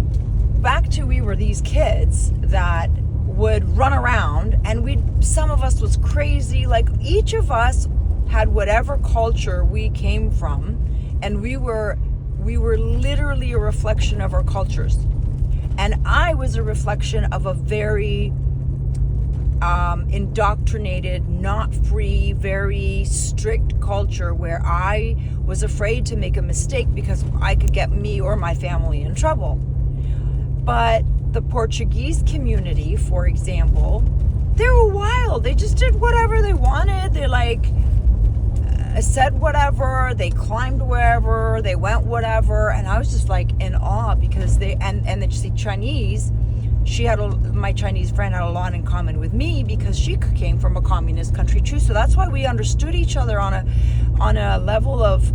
back to, we were these kids that would run around, and some of us was crazy. Like, each of us had whatever culture we came from, and we were literally a reflection of our cultures. And I was a reflection of a very indoctrinated, not free, very strict culture where I was afraid to make a mistake because I could get me or my family in trouble. But the Portuguese community, for example, they were wild. They just did whatever they wanted. They said whatever, they climbed wherever, they went whatever, and I was just like in awe because the Chinese, my Chinese friend had a lot in common with me because she came from a communist country too. So that's why we understood each other on a level of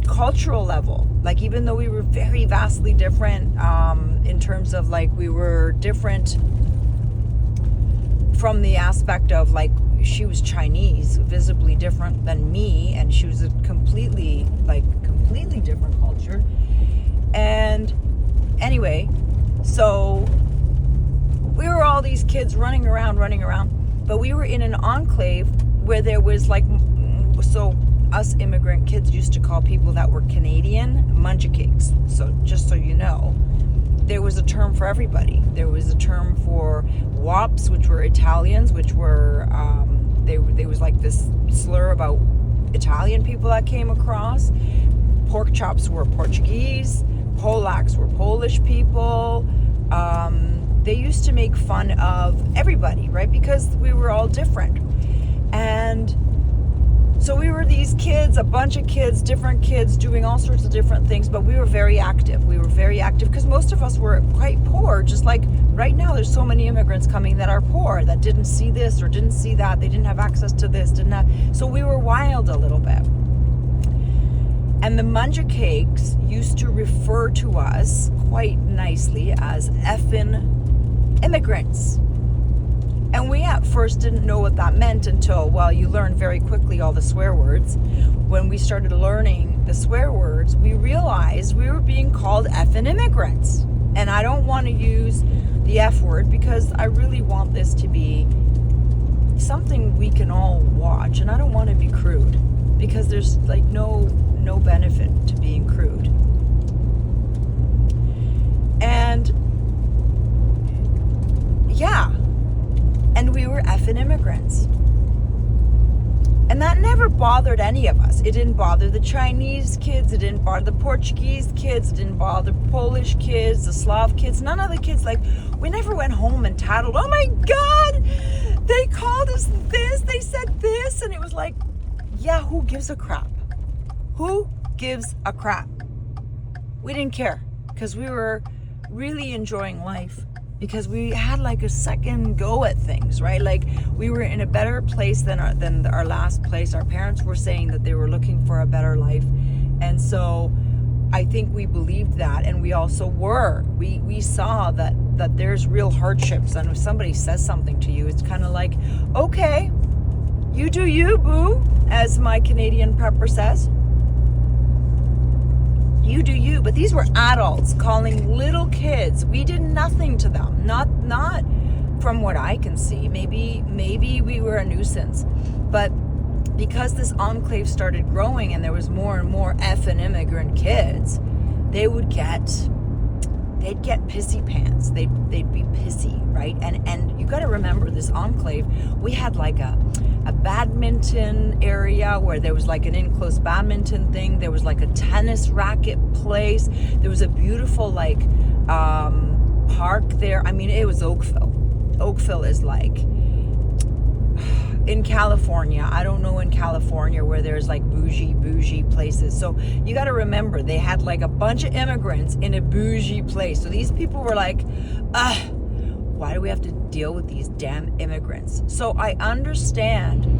cultural level. Like, even though we were very vastly different in terms of like we were different from the aspect of like she was Chinese, visibly different than me, and she was a completely different culture. And anyway, so we were all these kids running around, but we were in an enclave where there was like, so us immigrant kids used to call people that were Canadian munchakakes. So just so you know, there was a term for everybody. There was a term for wops, which were Italians, which were, there was like this slur about Italian people that came across. Pork chops were Portuguese. Polacks were Polish people. They used to make fun of everybody, right? Because we were all different. And so we were these kids, a bunch of kids, different kids doing all sorts of different things, but we were very active. We were very active because most of us were quite poor. Just like right now, there's so many immigrants coming that are poor, that didn't see this or didn't see that. They didn't have access to this, so we were wild a little bit. And the munchakakes used to refer to us quite nicely as Effin Immigrants. And we at first didn't know what that meant until, well, you learn very quickly all the swear words. When we started learning the swear words, we realized we were being called effing immigrants. And I don't want to use the F word because I really want this to be something we can all watch. And I don't want to be crude because there's like no benefit to being crude. And yeah. And we were effing immigrants. And that never bothered any of us. It didn't bother the Chinese kids. It didn't bother the Portuguese kids. It didn't bother the Polish kids, the Slav kids. None of the kids, like, we never went home and tattled, oh my God, they called us this, they said this. And it was like, yeah, who gives a crap? Who gives a crap? We didn't care because we were really enjoying life. Because we had like a second go at things, right? Like we were in a better place than our last place. Our parents were saying that they were looking for a better life. And so I think we believed that, and we also were. We saw that there's real hardships, and if somebody says something to you, it's kind of like, okay, you do you, boo, as my Canadian prepper says. You do you. But these were adults calling little kids. We did nothing to them. Not from what I can see. Maybe we were a nuisance. But because this enclave started growing and there was more and more effing immigrant kids, they'd get pissy pants. They'd be pissy, right? And you got to remember, this enclave, we had like a badminton area where there was like an enclosed badminton thing. There was like a tennis racket place. There was a beautiful like park there. I mean, it was Oakville. Oakville is like in California. I don't know in California where there's like bougie places. So you got to remember, they had like a bunch of immigrants in a bougie place. So these people were like, why do we have to deal with these damn immigrants? So I understand,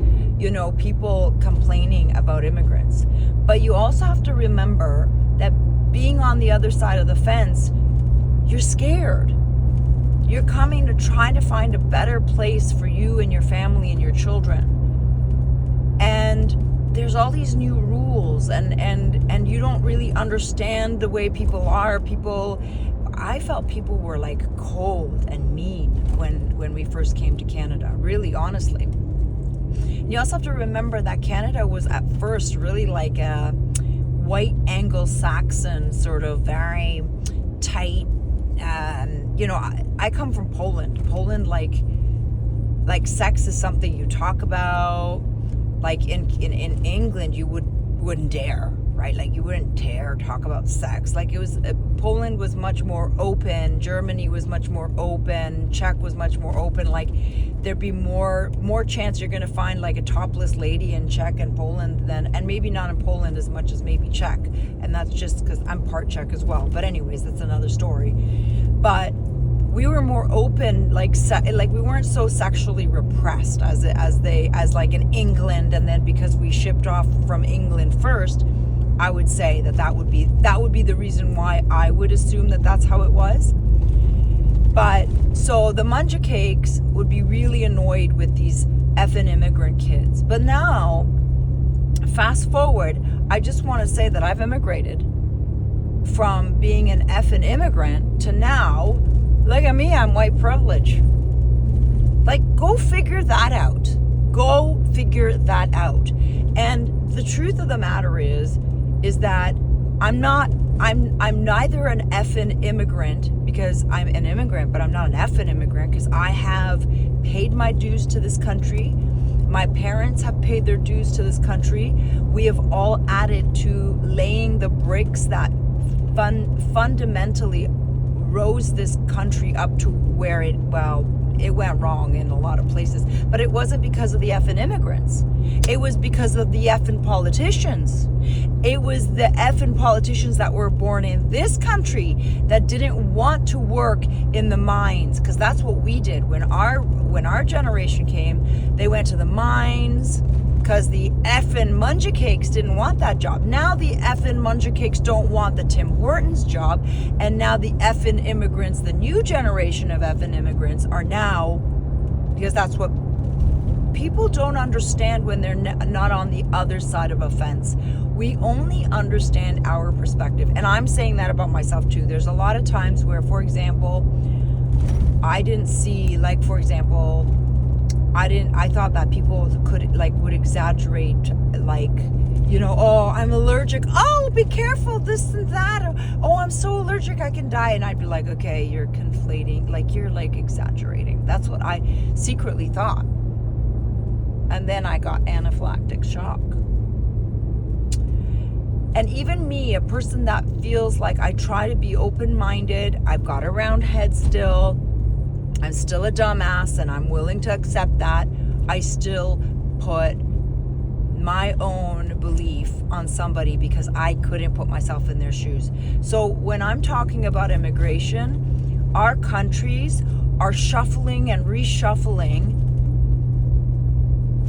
people complaining about immigrants. But you also have to remember that being on the other side of the fence, you're scared. You're coming to try to find a better place for you and your family and your children. And there's all these new rules, and you don't really understand the way people are. I felt people were like cold and mean when we first came to Canada, really, honestly. You also have to remember that Canada was at first really like a white Anglo-Saxon, sort of very tight. I come from Poland. Poland, like, like sex is something you talk about. Like in England, you wouldn't dare, right? Like you wouldn't dare talk about sex. Like it was, Poland was much more open, Germany was much more open, Czech was much more open. Like there'd be more chance you're gonna find like a topless lady in Czech and Poland than, and maybe not in Poland as much as maybe Czech. And that's just because I'm part Czech as well. But anyways, that's another story. But we were more open, like we weren't so sexually repressed as like in England. And then because we shipped off from England first, I would say that would be the reason why I would assume that that's how it was. But so the Munja Cakes would be really annoyed with these effing immigrant kids. But now, fast forward, I just want to say that I've immigrated from being an effing immigrant to now. Look at me, I'm white privilege. Like, go figure that out. Go figure that out. And the truth of the matter is that I'm neither an effing immigrant because I'm an immigrant, but I'm not an effing immigrant because I have paid my dues to this country. My parents have paid their dues to this country. We have all added to laying the bricks that fundamentally rose this country up to where it went wrong in a lot of places. But it wasn't because of the effing immigrants. It was because of the effing politicians. It was the effing politicians that were born in this country that didn't want to work in the mines, because that's what we did when our generation came. They went to the mines because the effing Munja Cakes didn't want that job. Now the effing Munja Cakes don't want the Tim Hortons job, and now the effing immigrants, the new generation of effing immigrants, are now, because that's what people don't understand when they're not on the other side of a fence. We only understand our perspective. And I'm saying that about myself too. There's a lot of times where, for example, I didn't see, like, for example, I thought that people would exaggerate, like, you know, oh, I'm allergic. Oh, be careful, this and that. Oh, I'm so allergic, I can die. And I'd be like, okay, you're conflating, like, you're like exaggerating. That's what I secretly thought. And then I got anaphylactic shock. And even me, a person that feels like I try to be open-minded, I've got a round head still, I'm still a dumbass, and I'm willing to accept that. I still put my own belief on somebody because I couldn't put myself in their shoes. So when I'm talking about immigration, our countries are shuffling and reshuffling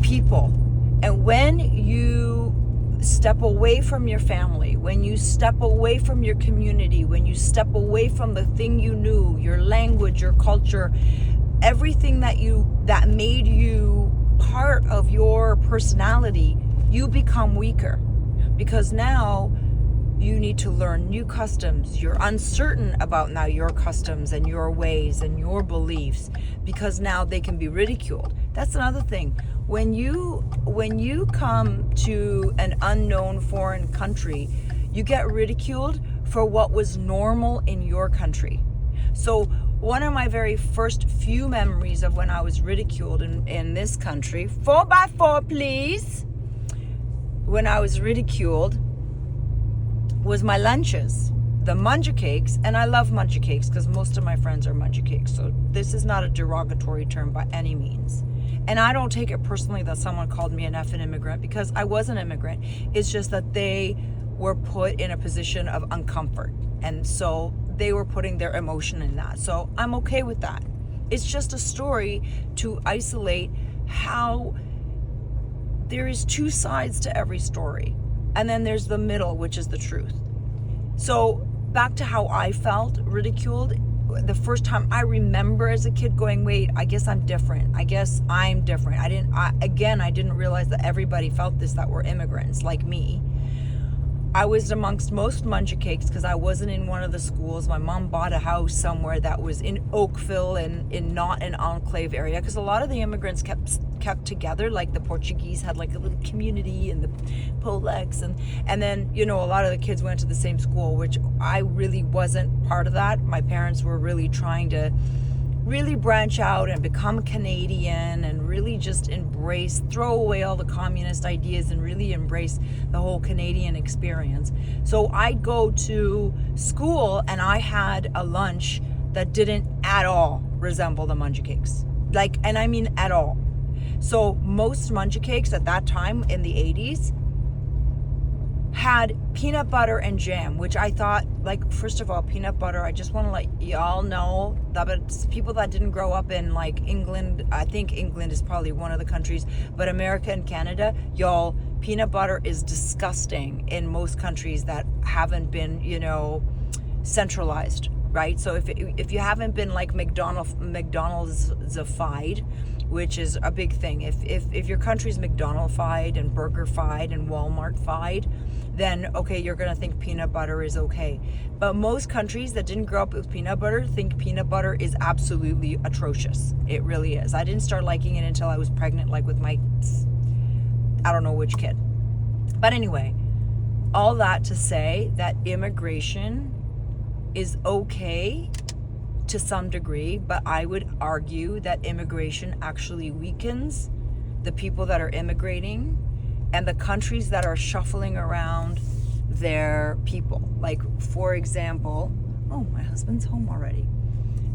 people. And when you step away from your family, when you step away from your community, when you step away from the thing you knew, your language, your culture, everything that made you part of your personality, you become weaker. Because now you need to learn new customs. You're uncertain about now your customs and your ways and your beliefs, because now they can be ridiculed. That's another thing. When you come to an unknown foreign country, you get ridiculed for what was normal in your country. So one of my very first few memories of when I was ridiculed in this country, 4x4 please, when I was ridiculed, was my lunches, the Munja Cakes. And I love Munja Cakes because most of my friends are Munja Cakes. So this is not a derogatory term by any means. And I don't take it personally that someone called me an effing immigrant, because I was an immigrant. It's just that they were put in a position of uncomfort. And so they were putting their emotion in that. So I'm okay with that. It's just a story to isolate how there is two sides to every story. And then there's the middle, which is the truth. So back to how I felt ridiculed. The first time I remember as a kid going, wait, I guess I'm different. I guess I'm different. I didn't realize that everybody felt this that were immigrants like me. I was amongst most Munja Cakes because I wasn't in one of the schools. My mom bought a house somewhere that was in Oakville and in not an enclave area, because a lot of the immigrants kept together. Like the Portuguese had like a little community, and the Polacks, and then, you know, a lot of the kids went to the same school, which I really wasn't part of that. My parents were really trying to really branch out and become Canadian and really just throw away all the communist ideas and really embrace the whole Canadian experience. So I'd go to school and I had a lunch that didn't at all resemble the Munchie Cakes. Like, and I mean at all. So most Munchie Cakes at that time in the 80s had peanut butter and jam, which I thought, like, first of all, peanut butter, I just want to let y'all know that it's people that didn't grow up in, like, England. I think England is probably one of the countries, but America and Canada, y'all, peanut butter is disgusting in most countries that haven't been, centralized, right? So if you haven't been, like, McDonald's-ified, which is a big thing. If your country's McDonald's-fied and burger-fied and Walmart-fied, then okay, you're gonna think peanut butter is okay. But most countries that didn't grow up with peanut butter think peanut butter is absolutely atrocious. It really is. I didn't start liking it until I was pregnant, like with my, I don't know which kid. But anyway, all that to say that immigration is okay to some degree, but I would argue that immigration actually weakens the people that are immigrating and the countries that are shuffling around their people. Like, for example, oh, my husband's home already.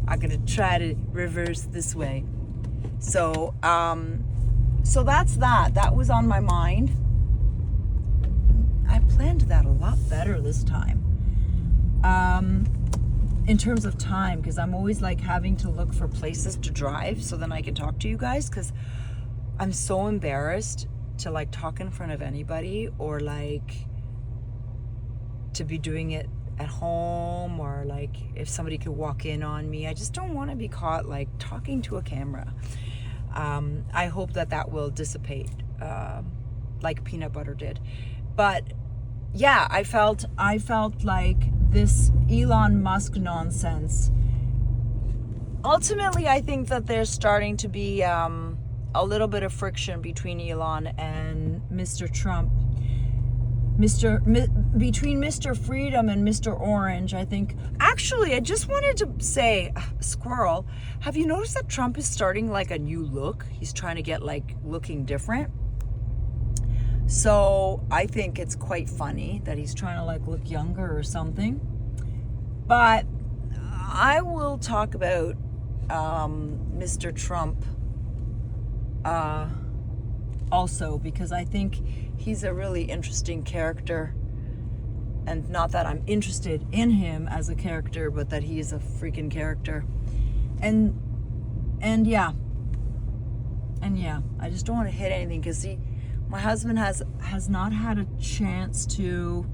I'm gonna try to reverse this way. So that's that. That was on my mind. I planned that a lot better this time. In terms of time, because I'm always like having to look for places to drive so then I can talk to you guys, because I'm so embarrassed to like talk in front of anybody or like to be doing it at home, or like if somebody could walk in on me. I just don't want to be caught like talking to a camera. I hope that will dissipate like peanut butter did. But yeah, I felt like this Elon Musk nonsense. Ultimately, I think that there's starting to be a little bit of friction between Elon and Mr. Trump. Between Mr. Freedom and Mr. Orange, I think. Actually, I just wanted to say, Squirrel, have you noticed that Trump is starting like a new look? He's trying to get like looking different. So I think it's quite funny that he's trying to like look younger or something. But I will talk about Mr. Trump also, because I think he's a really interesting character. And not that I'm interested in him as a character, but that he is a freaking character. And yeah, I just don't want to hit anything, because my husband has not had a chance to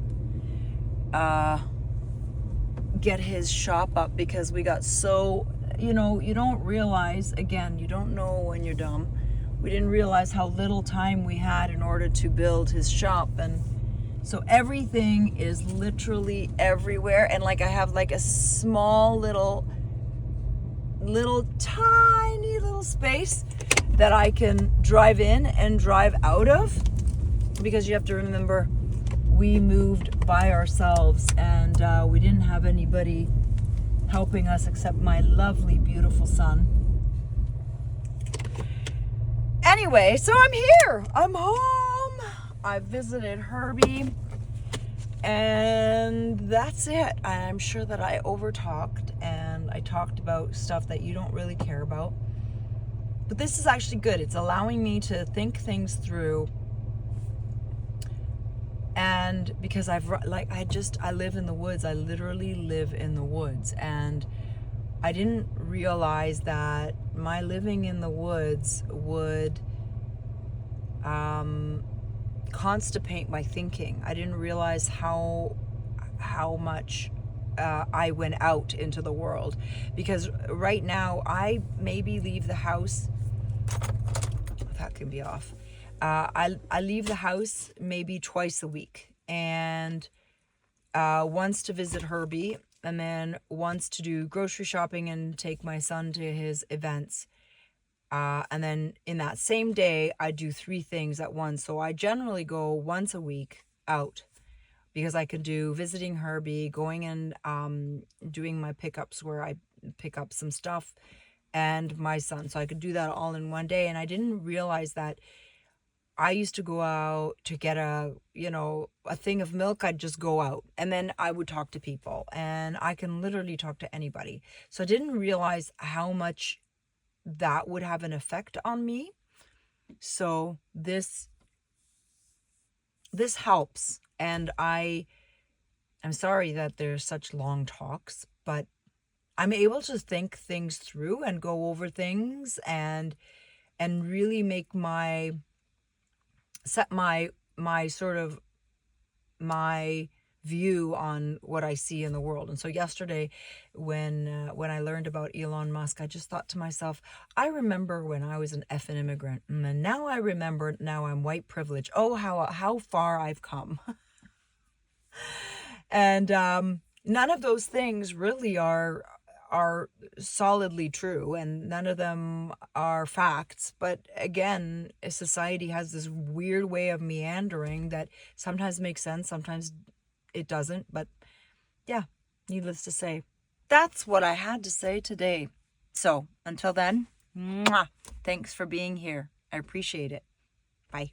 get his shop up, because we got so, you don't realize, again, you don't know when you're dumb. We didn't realize how little time we had in order to build his shop, and so everything is literally everywhere. And like I have like a small little tiny little space that I can drive in and drive out of, because you have to remember we moved by ourselves, and we didn't have anybody helping us except my lovely, beautiful son. Anyway, so I'm here. I'm home. I visited Herbie, and that's it. I'm sure that I overtalked, and I talked about stuff that you don't really care about. But this is actually good. It's allowing me to think things through. And because I live in the woods. I literally live in the woods. And I didn't realize that my living in the woods would constipate my thinking. I didn't realize how much I went out into the world. Because right now, I maybe leave the house. That can be off. I leave the house maybe twice a week, and once to visit Herbie, and then once to do grocery shopping and take my son to his events. And then in that same day, I do 3 things at once. So I generally go once a week out, because I can do visiting Herbie, going and doing my pickups where I pick up some stuff, and my son. So I could do that all in one day. And I didn't realize that I used to go out to get a thing of milk. I'd just go out and then I would talk to people, and I can literally talk to anybody. So I didn't realize how much that would have an effect on me. So this helps. And I'm sorry that there's such long talks, but I'm able to think things through and go over things and really set my sort of my view on what I see in the world. And so yesterday when I learned about Elon Musk, I just thought to myself, I remember when I was an effin immigrant, and now I remember, now I'm white privileged. Oh, how far I've come. And none of those things really are solidly true, and none of them are facts. But again, society has this weird way of meandering that sometimes makes sense, sometimes it doesn't. But yeah, needless to say, that's what I had to say today. So until then, mwah, thanks for being here. I appreciate it. Bye.